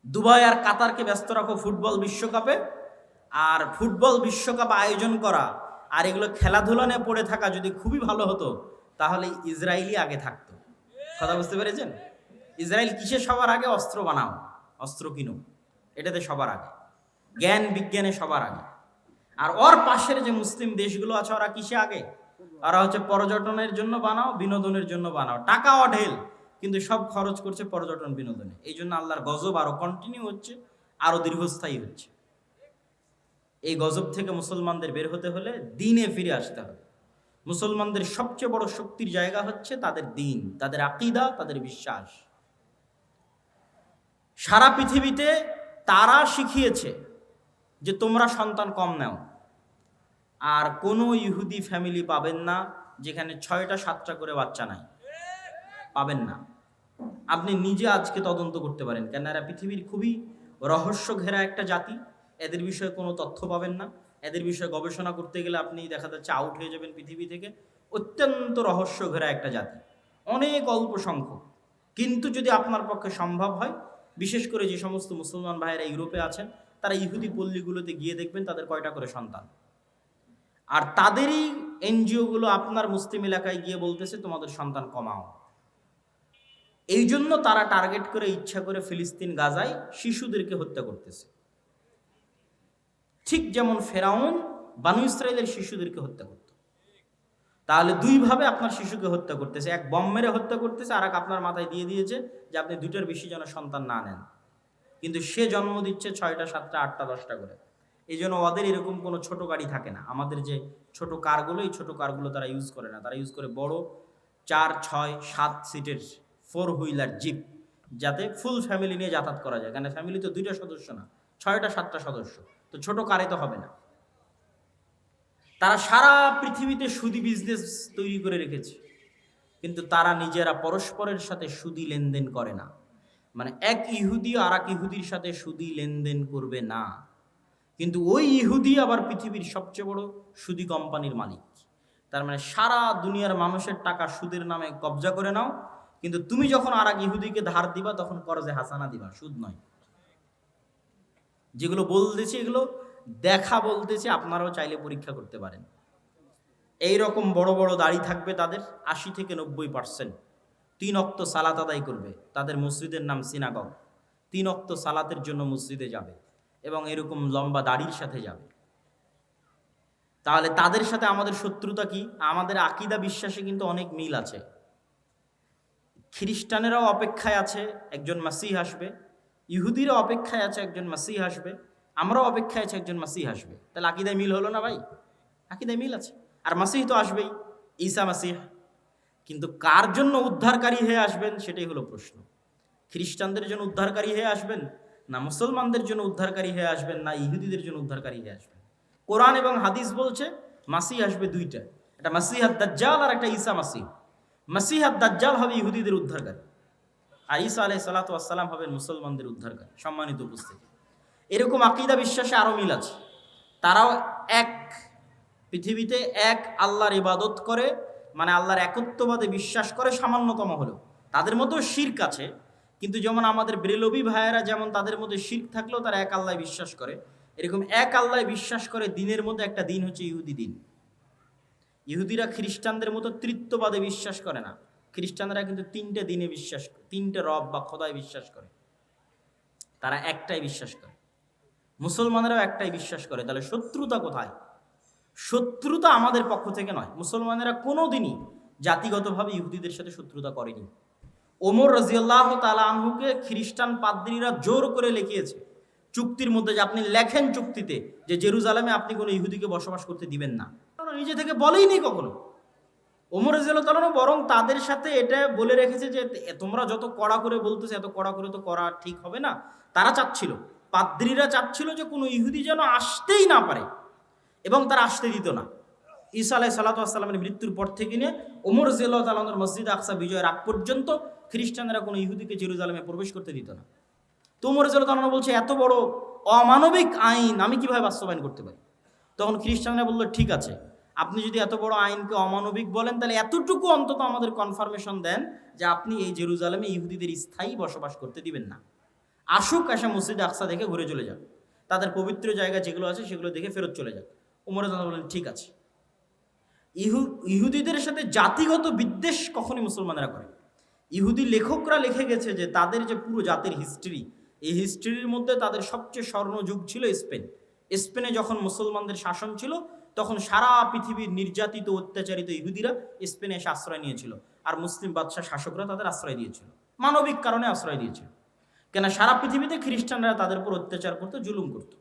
দুবাই আর কাতারকে ব্যস্ত রাখো ফুটবল বিশ্বকাপে, আর ফুটবল বিশ্বকাপ আয়োজন করা আর এগুলো খেলাধুলা নিয়ে পড়ে থাকা যদি খুবই ভালো হতো, তাহলে ইসরায়েলই আগে থাকতো। কথা বুঝতে পেরেছেন? ইসরায়েল কিসে সবার আগে? অস্ত্র বানাও, অস্ত্র কিনো, এটাতে সবার আগে, জ্ঞান বিজ্ঞানে সবার আগে। আর ওর পাশের যে মুসলিম দেশগুলো আছে, ওরা কিসে আগে? ওরা হচ্ছে পর্যটনের জন্য বানাও, বিনোদনের জন্য বানাও, টাকা অঢেল, কিন্তু সব খরচ করছে পর্যটন বিনোদনে। এই জন্য আল্লাহর গজব আরো কন্টিনিউ হচ্ছে, আরো দীর্ঘস্থায়ী হচ্ছে। এই গজব থেকে মুসলমানদের বের হতে হলে দ্বীনে ফিরে আসতে হবে। মুসলমানদের সবচেয়ে বড় শক্তির জায়গা হচ্ছে তাদের দ্বীন, তাদের আকীদা, তাদের বিশ্বাস। সারা পৃথিবীতে তারা শিখিয়েছে যে তোমরা সন্তান কম নাও, আর কোনো ইহুদি ফ্যামিলি পাবেন না যেখানে 6টা 7টা করে বাচ্চা নাই, পাবেন না। আপনি নিজে আজকে তদন্ত করতে পারেন, কেন এরা পৃথিবীর খুবই রহস্য ঘেরা একটা জাতি। এদের বিষয়ে কোনো তথ্য পাবেন না, এদের বিষয়ে গবেষণা করতে গেলে আপনি দেখা যাচ্ছে আউট হয়ে যাবেন পৃথিবী থেকে। অত্যন্ত রহস্য ঘেরা একটা জাতি, অনেক অল্প সংখ্যক। কিন্তু যদি আপনার পক্ষে সম্ভব হয়, বিশেষ করে যে সমস্ত মুসলমান ভাইয়েরা ইউরোপে আছেন, তারা ইহুদি পল্লীগুলোতে গিয়ে দেখবেন তাদের কয়টা করে সন্তান, আর তাদেরই এনজিওগুলো আপনার মুসলিম এলাকায় গিয়ে বলতেছে তোমাদের সন্তান কমাও। এই জন্য তারা টার্গেট করে, ইচ্ছা করে ফিলিস্তিন, গাজায় শিশুদেরকে হত্যা করতেছে। ঠিক যেমন ফেরাউন বানু ইসরায়েলের শিশুদেরকে হত্যা করত। তাহলে দুইভাবে আপনার শিশুকে হত্যা করতেছে, এক বম মেরে হত্যা করতেছে, আর এক আপনার মাথায় দিয়ে দিয়েছে যে আপনি 2টার বেশি যেন সন্তান না নেন। কিন্তু সে জন্ম দিচ্ছে 6টা 7টা 8টা 10টা করে। এই জন্য ওদের এরকম কোনো ছোট গাড়ি থাকে না। আমাদের যে ছোট কারগুলো, এই ছোট কারগুলো তারা ইউজ করে না, তারা ইউজ করে বড় 4, 6, 7 সিটের 4 হুইলার জিপ, যাতে ফুল ফ্যামিলি নিয়ে যাতায়াত করা যায়। কারণ ফ্যামিলি তো 2টা সদস্য না, 6টা 7টা সদস্য, তো ছোট কারে তো হবে না। তারা সারা পৃথিবীতে সুদি বিজনেস তৈরি করে রেখেছে, কিন্তু তারা নিজেরা পরস্পরের সাথে সুদি লেনদেন করে না। মানে এক ইহুদি আর এক ইহুদির সাথে সুদি লেনদেন করবে না, কিন্তু ওই ইহুদি আবার পৃথিবীর সবচেয়ে বড় সুদি কোম্পানির মালিক। তার মানে সারা দুনিয়ার মানুষের টাকা সুদের নামে কবজা করে নাও, কিন্তু তুমি যখন আর এক ইহুদিকে ধার দিবা তখন করজে হাসানা দিবা, সুদ নয়। যেগুলো বলতেছি এগুলো দেখা বলতেছি, আপনারাও চাইলে পরীক্ষা করতে পারেন। এই রকম বড় বড় দাড়ি থাকবে তাদের, 80 থেকে 90%। 3 ওয়াক্ত সালাত আদায় করবে, তাদের মসজিদের নাম সিনাগগ। 3 ওয়াক্ত সালাতের জন্য মসজিদে যাবে, এবং এরকম লম্বা দাড়ির সাথে যাবে। তাহলে তাদের সাথে আমাদের শত্রুতা কি? আমাদের আকীদা বিশ্বাসে কিন্তু অনেক মিল আছে। খ্রিস্টানেরাও অপেক্ষায় আছে একজন মাসিহ আসবে, ইহুদিরা অপেক্ষায় আছে একজন মাসিহ আসবে, আমরাও অপেক্ষায় আছে একজন মাসিহ আসবে। তাহলে আকীদায় মিল হলো না ভাই? আকীদায় মিল আছে। আর মাসিহ তো আসবেই, ঈসা মাসিহ। কিন্তু কার জন্য উদ্ধারকারী হয়ে আসবেন সেটাই হলো প্রশ্ন। খ্রিস্টানদের জন্য উদ্ধারকারী হয়ে আসবেন, না মুসলমানদের জন্য উদ্ধারকারী হয়ে আসবেন, না ইহুদিদের জন্য উদ্ধারকারী হয়ে আসবেন? কোরআন এবং হাদিস বলছে মাসিহ আসবে দুইটা, একটা মাসিহ আদ-দাজ্জাল আর একটা ঈসা মাসিহ। মাসিহ আদ-দাজ্জাল হবে ইহুদিদের উদ্ধারকারী, আর ঈসা আলাইহিস সালাতু ওয়াস সালাম হবেন মুসলমানদের উদ্ধারকারী। সম্মানিত উপস্থিতি, এরকম আকীদা বিশ্বাসে আরো মিল আছে। তারাও এক, পৃথিবীতে এক আল্লাহর ইবাদত করে, মানে আল্লাহর একত্ববাদে বিশ্বাস করে সামান্যতম হলেও। তাদের মধ্যেও শিরক আছে, কিন্তু যেমন আমাদের বেরেলভী ভাইয়েরা যেমন তাদের মধ্যে শিরক থাকলেও তারা এক আল্লাহ বিশ্বাস করে, এরকম এক আল্লাহ বিশ্বাস করে। দিনের মধ্যে একটা দিন হচ্ছে ইহুদি দিন। ইহুদিরা খ্রিস্টানদের মতো তৃত্ববাদে বিশ্বাস করে না। খ্রিস্টানরা কিন্তু তিনটে দিনে বিশ্বাস করে, তিনটে রব বা খোদায় বিশ্বাস করে, তারা একটাই বিশ্বাস করে। মুসলমানেরাও একটাই বিশ্বাস করে। তাহলে শত্রুতা কোথায়? শত্রুতা আমাদের পক্ষ থেকে নয়। মুসলমানেরা কোনোদিনই জাতিগতভাবে ইহুদিদের সাথে শত্রুতা করেনি। ওমর রাদিয়াল্লাহু তাআলা আনহুকে খ্রিস্টান পাদ্রীরা জোর করে লিখিয়েছে চুক্তির মধ্যে, যে আপনি লেখেন চুক্তিতে যে জেরুজালেমে আপনি কোনো ইহুদিকে বসবাস করতে দিবেন না। নিজে থেকে বলেইনি কখনো ওমর রাদিয়াল্লাহু তাআলা, বরং তাদের সাথে এটা বলে রেখেছে যে তোমরা যত কড়া করে বলতেছে এত কড়া করে তো করা ঠিক হবে না। তারা চাচ্ছিল, পাদ্রীরা চাচ্ছিল যে কোনো ইহুদি যেন আসতেই না পারে, এবং তারা আসতে দিত না। ঈসা আলাইহিস সালাতু ওয়াস সালামের মৃত্যুর পর থেকে নিয়ে ওমর রাদিয়াল্লাহু তাআলা আনহুর মসজিদ আকসা বিজয়ের আগ পর্যন্ত খ্রিস্টানরা কোনো ইহুদিকে জেরুজালেমে প্রবেশ করতে দিত না। তো ওমর রাদিয়াল্লাহু তাআলা বলছে এত বড় অমানবিক আইন আমি কিভাবে বাস্তবায়ন করতে পারি? তখন খ্রিস্টানরা বলল ঠিক আছে, আপনি যদি এত বড় আইনকে অমানবিক বলেন, তাহলে এতটুকু অন্তত আমাদের কনফার্মেশন দেন যে আপনি এই জেরুজালেমে ইহুদিদের স্থায়ী বসবাস করতে দিবেন না। আসুক, আসা মসজিদ আকসা দেখে ঘুরে চলে যাক, তাদের পবিত্র জায়গা যেগুলো আছে সেগুলো দেখে ফেরত চলে যাক। ওমর রাদিয়াল্লাহু তাআলা বলেন ঠিক আছে। ইহুদিদের সাথে জাতিগত বিদ্বেষ কখনই মুসলমানেরা করে। ইহুদি লেখকরা লিখে গেছে যে তাদের যে পুরো জাতির হিস্ট্রি, এই হিস্ট্রির মধ্যে তাদের সবচেয়ে স্বর্ণযুগ ছিল স্পেন। স্পেনে যখন মুসলমানদের শাসন ছিল, তখন সারা পৃথিবীর নির্যাতিত অত্যাচারিত ইহুদিরা স্পেনে এসে আশ্রয় নিয়েছিল, আর মুসলিম বাদশাহ শাসকরা তাদের আশ্রয় দিয়েছিল, মানবিক কারণে আশ্রয় দিয়েছিল। কেন? সারা পৃথিবীতে খ্রিস্টানরা তাদের উপর অত্যাচার করতো, জুলুম করত,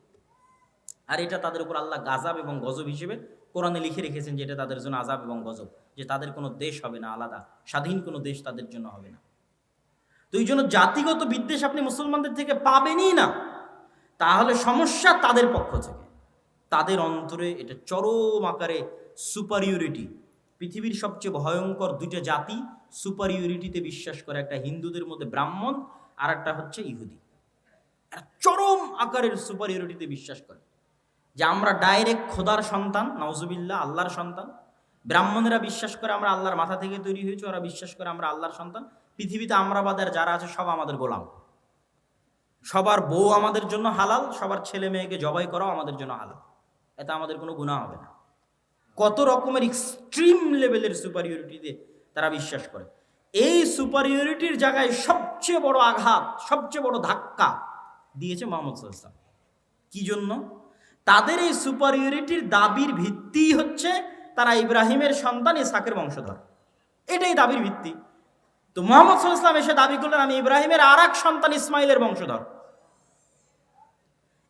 আর এটা তাদের উপর আল্লাহ গাজাব এবং গজব হিসেবে কোরআনে লিখে রেখেছেন যে এটা তাদের জন্য আযাব এবং গজব, যে তাদের কোনো দেশ হবে না আলাদা, স্বাধীন কোনো দেশ তাদের জন্য হবে না। তো এই জন্য জাতিগত বিদ্বেষ আপনি মুসলমানদের থেকে পাবেনই না। তাহলে সমস্যা তাদের পক্ষ থেকে, তাদের অন্তরে এটা চরম আকারে সুপারিয়রিটি। পৃথিবীর সবচেয়ে ভয়ঙ্কর দুইটা জাতি সুপারিয়রিটিতে বিশ্বাস করে, একটা হিন্দুদের মধ্যে ব্রাহ্মণ, আর একটা হচ্ছে ইহুদি। চরম আকারের সুপারিয়রিটিতে বিশ্বাস করে যে আমরা ডাইরেক্ট খোদার সন্তান, নাউজুবিল্লাহ, আল্লাহর সন্তান। ব্রাহ্মণেরা বিশ্বাস করে আমরা আল্লাহর মাথা থেকে তৈরি হয়েছি, ওরা বিশ্বাস করে আমরা আল্লাহর সন্তান। পৃথিবীতে আমরা বাদের যারা আছে সব আমাদের গোলাম, সবার বউ আমাদের জন্য হালাল, সবার ছেলে মেয়েকে জবাই করাও আমাদের জন্য হালাল, এতে আমাদের কোনো গুনাহ হবে না। কত রকমের এক্সট্রিম লেভেলের সুপারিয়রিটিতে তারা বিশ্বাস করে। এই সুপারিয়রিটির জায়গায় সবচেয়ে বড় আঘাত, সবচেয়ে বড় ধাক্কা দিয়েছে মুহাম্মদ সাল্লাল্লাহু আলাইহি ওয়াসাল্লাম। কি জন্য? তাদের এই সুপারিয়রিটির দাবির ভিত্তি হচ্ছে তারা ইব্রাহিমের সন্তান, ইসহাকের বংশধর। এটাই দাবির ভিত্তি। তো মুহাম্মদ সাল্লাল্লাহু আলাইহি ওয়াসাল্লাম এসে দাবি করলেন আমি ইব্রাহিমের আর এক সন্তান ইসমাইলের বংশধর।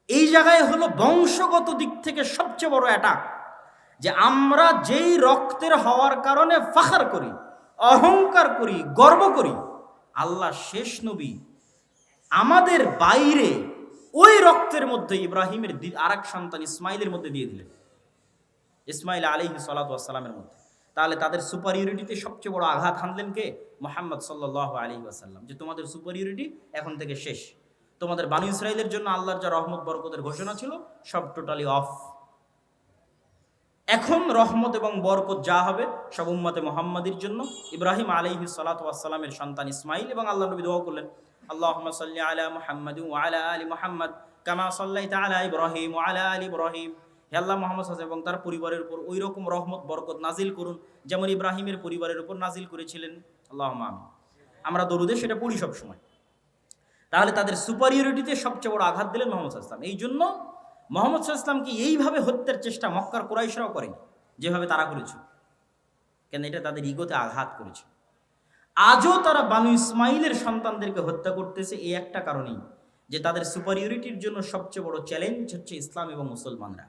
এই জায়গায় হলো বংশগত দিক থেকে সবচেয়ে বড় অ্যাটাক, যে আমরা যেই রক্তের হওয়ার কারণে ফাখর করি, অহংকার করি, গর্ব করি, আল্লাহ শেষ নবী আমাদের বাইরে ওই রক্তের মধ্যে ইব্রাহিমের আর এক সন্তান ইসমাইলের মধ্যে দিয়ে দিলেন, ইসমাইল আলাইহিস সালাতু ওয়াস সালামের মধ্যে। তাহলে তাদের সুপারিয়রিটিতে সবচেয়ে বড় আঘাত হানলেন কে? মুহাম্মদ সাল্লাল্লাহু আলাইহি ওয়াসাল্লাম। যে তোমাদের সুপারিয়রিটি এখন থেকে শেষ, তোমাদের বানু ইসরাইলের জন্য আল্লাহর যা রহমত বরকতের ঘোষণা ছিল সব টোটালি অফ। এখন রহমত এবং বরকত যা হবে সব উম্মতে মুহাম্মাদির জন্য। ইব্রাহিম আলাইহিস সালাতু ওয়াস সালামের সন্তান ইসমাইল, এবং আল্লাহ নবী দোয়া করলেন আল্লাহুম্মা সাল্লি আলা মুহাম্মাদ ওয়া আলা আলি মুহাম্মাদ কামা সাল্লাইতা আলা ইব্রাহিম ওয়া আলা আলি ইব্রাহিম। হে আল্লাহ, মুহাম্মদ সাল্লাল্লাহু আলাইহি ওয়া সাল্লাম এবং তার পরিবারের উপর ওই রকম রহমত বরকত নাজিল করুন যেমন ইব্রাহিমের পরিবারের উপর নাজিল করেছিলেন। আল্লাহুম্মা আমিন। আমরা দরুদে সেটা পড়ি সব সময়। তাহলে তাদের সুপারিয়রিটিতে সবচেয়ে বড় আঘাত দিলেন মুহাম্মদ সাল্লাল্লাহু আলাইহি ওয়াসাল্লাম। এই জন্য মুহাম্মদ সাল্লাল্লাহু আলাইহি ওয়াসাল্লামকে এইভাবে হত্যার চেষ্টা মক্কার কুরাইশরাও করেনি যেভাবে তারা করেছিল, কেন এটা তাদের ইগোতে আঘাত করেছে। আজও তারা বানু ইসমাইলের সন্তানদেরকে হত্যা করতেছে এই একটা কারণেই, যে তাদের সুপারিয়রিটির জন্য সবচেয়ে বড় চ্যালেঞ্জ হচ্ছে ইসলাম এবং মুসলমানরা।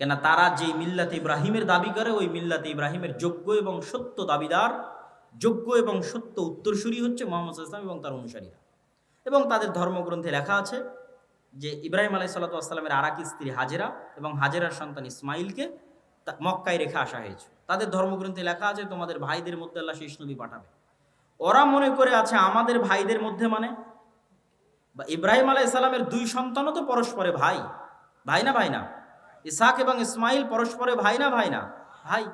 কেন? তারা যে মিল্লাতে ইব্রাহিমের দাবি করে ওই মিল্লাতে ইব্রাহিমের যোগ্য এবং সত্য দাবিদার যোগ্য এবং সত্য উত্তরসূরি হচ্ছে মুহাম্মদ সাল্লাল্লাহু আলাইহি ওয়াসাল্লাম এবং তার অনুসারীরা। এবং তাদের ধর্মগ্রন্থে লেখা আছে যে ইব্রাহিম আলাইহিসসালাতু ওয়াসসালামের আরেক স্ত্রী হাজেরা এবং হাজেরার সন্তান ইসমাইলকে মক্কায় রেখে আসা হয়েছে। তাদের ধর্মগ্রন্থে লেখা আছে তোমাদের ভাইদের মধ্যে আল্লাহ শেষ নবী পাঠাবে। ওরা মনে করে আছে আমাদের ভাইদের মধ্যে মানে বা ইব্রাহিম আলাইহিস সালামের দুই সন্তানও তো পরস্পরে ভাই, ভাই না ভাই না? ইসহাক এবং ইসমাইল পরস্পরে ভাই না ভাই না? ভাই।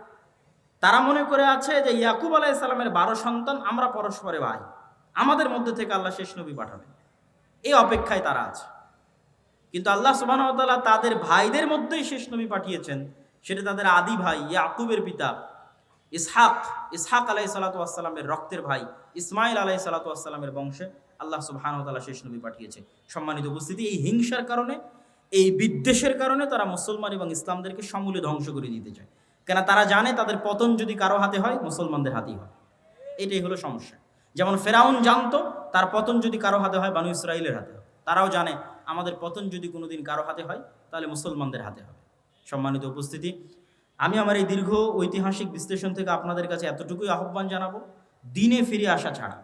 তারা মনে করে আছে যে ইয়াকুব আলাইহিস সালামের 12 সন্তান, আমরা পরস্পরে ভাই, আমাদের মধ্যে থেকে আল্লাহ শেষ নবী পাঠাবেন, এই অপেক্ষায় তারা আছে। কিন্তু আল্লাহ সুবহানাহু ওয়া তাআলা তাদের ভাইদের মধ্যেই শেষ নবী পাঠিয়েছেন, সেটা তাদের আদি ভাই ইয়াকুবের পিতা ইসহাক, ইসহাক আলাইহিসসালাতু ওয়াসসালামের রক্তের ভাই ইসমাইল আলাইহিসসালাতু ওয়াসসালামের বংশে আল্লাহ সুবহানাহু ওয়া তাআলা শেষ নবী পাঠিয়েছে। সম্মানিত উপস্থিতি, এই হিংসার কারণে, এই বিদ্বেষের কারণে তারা মুসলমান এবং ইসলামদেরকে সমূলে ধ্বংস করে দিতে চায়। কেন? তারা জানে তাদের পতন যদি কারো হাতে হয়, মুসলমানদের হাতেই হয়। এটাই হলো সমস্যা। যেমন ফেরাউন জানতো তার পতন যদি কারো হাতে হয়, বানু ইসরাইলের হাতে হয়। তারাও জানে আমাদের পতন যদি কোনোদিন কারো হাতে হয়, তাহলে মুসলমানদের হাতে হবে। সম্মানিত উপস্থিতি, আমি আমার এই দীর্ঘ ঐতিহাসিক বিশ্লেষণ থেকে আপনাদের কাছে এতটুকুই আহ্বান জানাবো, দিনে ফিরে আসা ছাড়া।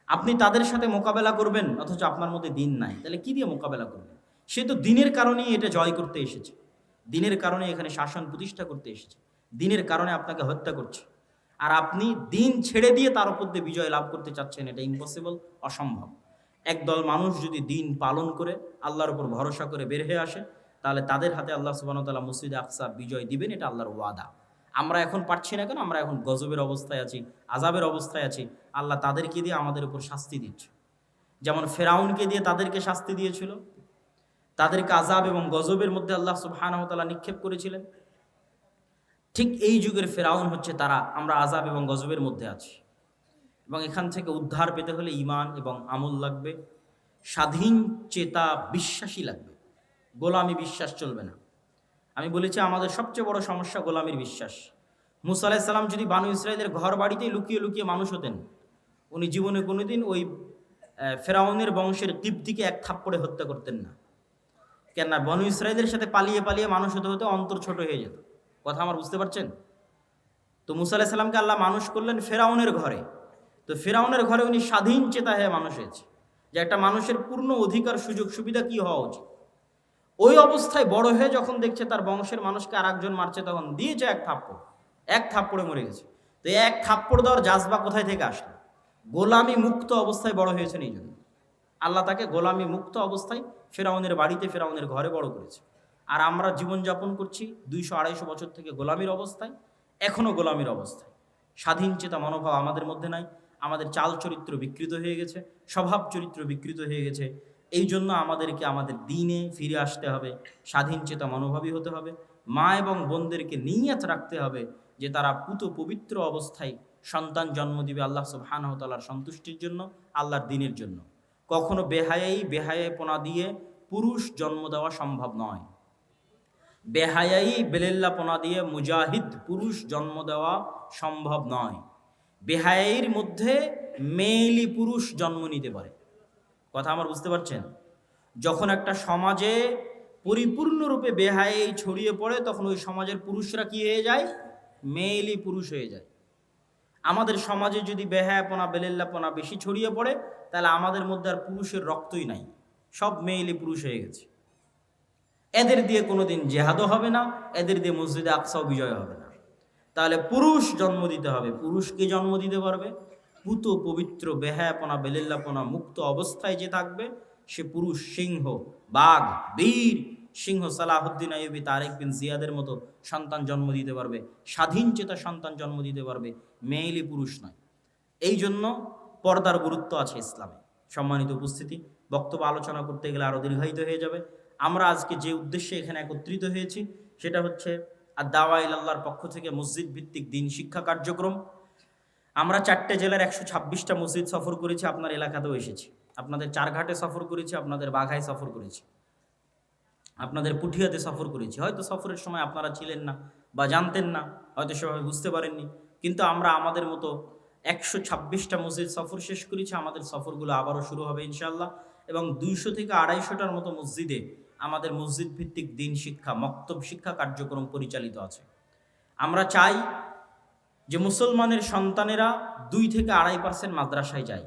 আপনি তাদের সাথে মোকাবেলা করবেন অথচ আপনার মধ্যে দিন নাই, তাহলে কি দিয়ে মোকাবেলা করবেন? সে তো দিনের কারণেই এটা জয় করতে এসেছে, দিনের কারণে এখানে শাসন প্রতিষ্ঠা করতে এসেছে, দিনের কারণে আপনাকে হত্যা করছে। আর আপনি দিন ছেড়ে দিয়ে তার উপর দিয়ে বিজয় লাভ করতে চাচ্ছেন, এটা ইম্পসিবল, অসম্ভব। একদল মানুষ যদি দিন পালন করে আল্লাহর উপর ভরসা করে বের হয়ে আসে, তাহলে তাদের হাতে আল্লাহ সুবহানাহু ওয়া তাআলা মসজিদে আকসা বিজয় দিবেন, এটা আল্লাহর ওয়াদা। আমরা এখন পারছি না কেন? আমরা এখন গজবের অবস্থায় আছি, আযাবের অবস্থায় আছি। আল্লাহ তাদেরকে দিয়ে আমাদের উপর শাস্তি দিচ্ছে। যেমন ফেরাউনকে দিয়ে তাদেরকে শাস্তি দিয়েছিল, তাদেরকে আযাব এবং গজবের মধ্যে আল্লাহ সুবহানাহু ওয়া তাআলা নিক্ষেপ করেছিলেন। ঠিক এই যুগের ফেরাউন হচ্ছে তারা। আমরা আযাব এবং গজবের মধ্যে আছি এবং এখান থেকে উদ্ধার পেতে হলে ঈমান এবং আমল লাগবে, স্বাধীন চেতা বিশ্বাসী লাগবে। গোলামি বিশ্বাস চলবে না। আমি বলেছি আমাদের সবচেয়ে বড় সমস্যা গোলামির বিশ্বাস। মুসা আলাইহিস সালাম যদি বানু ইসরাইলের ঘর বাড়িতেই লুকিয়ে লুকিয়ে মানুষ হতেন, উনি জীবনে কোনোদিন ওই ফেরাউনের বংশের কিবতীকে এক থাপ্পড়ে হত্যা করতেন না। কেননা বানু ইসরাইলের সাথে পালিয়ে পালিয়ে মানুষ হতে হতে অন্তর ছোট হয়ে যেত। কথা আমার বুঝতে পারছেন? তো মুসা আলাইহিস সালামকে আল্লাহ মানুষ করলেন ফেরাউনের ঘরে। তো ফেরাউনের ঘরে উনি স্বাধীন চেতা হয়ে মানুষ হয়েছে, যে একটা মানুষের পূর্ণ অধিকার সুযোগ সুবিধা কি হওয়া উচিত। ওই অবস্থায় বড় হয়ে যখন দেখছে তার বংশের মানুষকে আর একজন মারছে, তখন দিয়েছে এক থাপ্পড়, এক থাপ্পড়ে মরে গেছে। তো এক থাপ্পড় দেওয়ার জাজবা কোথায় থেকে আসলো? গোলামি মুক্ত অবস্থায় বড় হয়েছেন, এই জন্য আল্লাহ তাকে গোলামি মুক্ত অবস্থায় ফেরাউনের বাড়িতে, ফেরাউনের ঘরে বড় করেছে। আর আমরা জীবনযাপন করছি 200-250 বছর থেকে গোলামির অবস্থায়, এখনও গোলামির অবস্থায়। স্বাধীন চেতা মনোভাব আমাদের মধ্যে নাই। আমাদের চাল চরিত্র বিকৃত হয়ে গেছে, স্বভাব চরিত্র বিকৃত হয়ে গেছে। এই জন্য আমাদেরকে আমাদের দিনে ফিরে আসতে হবে, স্বাধীন চেতা মনোভাবী হতে হবে। মা এবং বোনদেরকে নিয়ত রাখতে হবে যে তারা পুত পবিত্র অবস্থায় সন্তান জন্ম দিবে আল্লাহ সুবহানাহু ওয়া তাআলার সন্তুষ্টির জন্য, আল্লাহর দ্বীনের জন্য। কখনো বেহায়াপনা দিয়ে পুরুষ জন্ম দেওয়া সম্ভব নয়। বেহায়াই বেলেল্লাপনা দিয়ে মুজাহিদ পুরুষ জন্ম দেওয়া সম্ভব নয়। বেহায়াইর মধ্যে মেয়েলি পুরুষ জন্ম নিতে পারে। কথা আমার বুঝতে পারছেন? যখন একটা সমাজে পরিপূর্ণরূপে বেহায়াই ছড়িয়ে পড়ে, তখন ওই সমাজের পুরুষরা কি হয়ে যায়? মেয়েলি পুরুষ হয়ে যায়। আমাদের সমাজে যদি বেহায়াপনা বেলেল্লাপনা বেশি ছড়িয়ে পড়ে, তাহলে আমাদের মধ্যে আর পুরুষের রক্তই নাই, সব মেয়েলি পুরুষ হয়ে গেছে। এদের দিয়ে কোনোদিন জেহাদও হবে না, এদের দিয়ে মসজিদে আকসাও বিজয় হবে না। তাহলে পুরুষ জন্ম দিতে হবে। পুরুষকে জন্ম দিতে পারবে পুত পবিত্র বেহায়াপনা বেলেল্লাপনা মুক্ত অবস্থায় যে থাকবে, সে পুরুষ সিংহ, বাঘ, বীর সিংহ সালাহুদ্দিন আইয়ুবী, তারেক বিন জিয়াদের মতো সন্তান জন্ম দিতে পারবে, স্বাধীন চেতা সন্তান জন্ম দিতে পারবে, মেয়েলি পুরুষ নয়। এই জন্য পর্দার গুরুত্ব আছে ইসলামে। সম্মানিত উপস্থিতি, বক্তব্য আলোচনা করতে গেলে আরও দীর্ঘায়িত হয়ে যাবে। আমরা আজকে যে উদ্দেশ্যে এখানে একত্রিত হয়েছি, সেটা হচ্ছে আদ-দাওয়া ইলাল্লাহর পক্ষ থেকে মসজিদ ভিত্তিক দ্বীন শিক্ষা কার্যক্রম। আমরা 4টে জেলার 126টা মসজিদ সফর করেছি, আপনার এলাকাতেও এসেছি। আপনাদের চারঘাটে সফর করেছি, আপনাদের বাঘায় সফর করেছি, আপনাদের পুঠিয়াতে সফর করেছি। হয়তো সফরের সময় আপনারা ছিলেন না বা জানতেন না, হয়তো সেভাবে বুঝতে পারেননি, কিন্তু আমরা আমাদের মতো 126টা মসজিদ সফর শেষ করেছি। আমাদের সফরগুলো আবারও শুরু হবে ইনশাআল্লাহ। এবং 200 থেকে 250টার মতো মসজিদে আমাদের মসজিদ ভিত্তিক দ্বীন শিক্ষা, মক্তব শিক্ষা কার্যক্রম পরিচালিত আছে। আমরা চাই যে মুসলমানের সন্তানেরা 2 থেকে 2.5% মাদ্রাসায় যায়।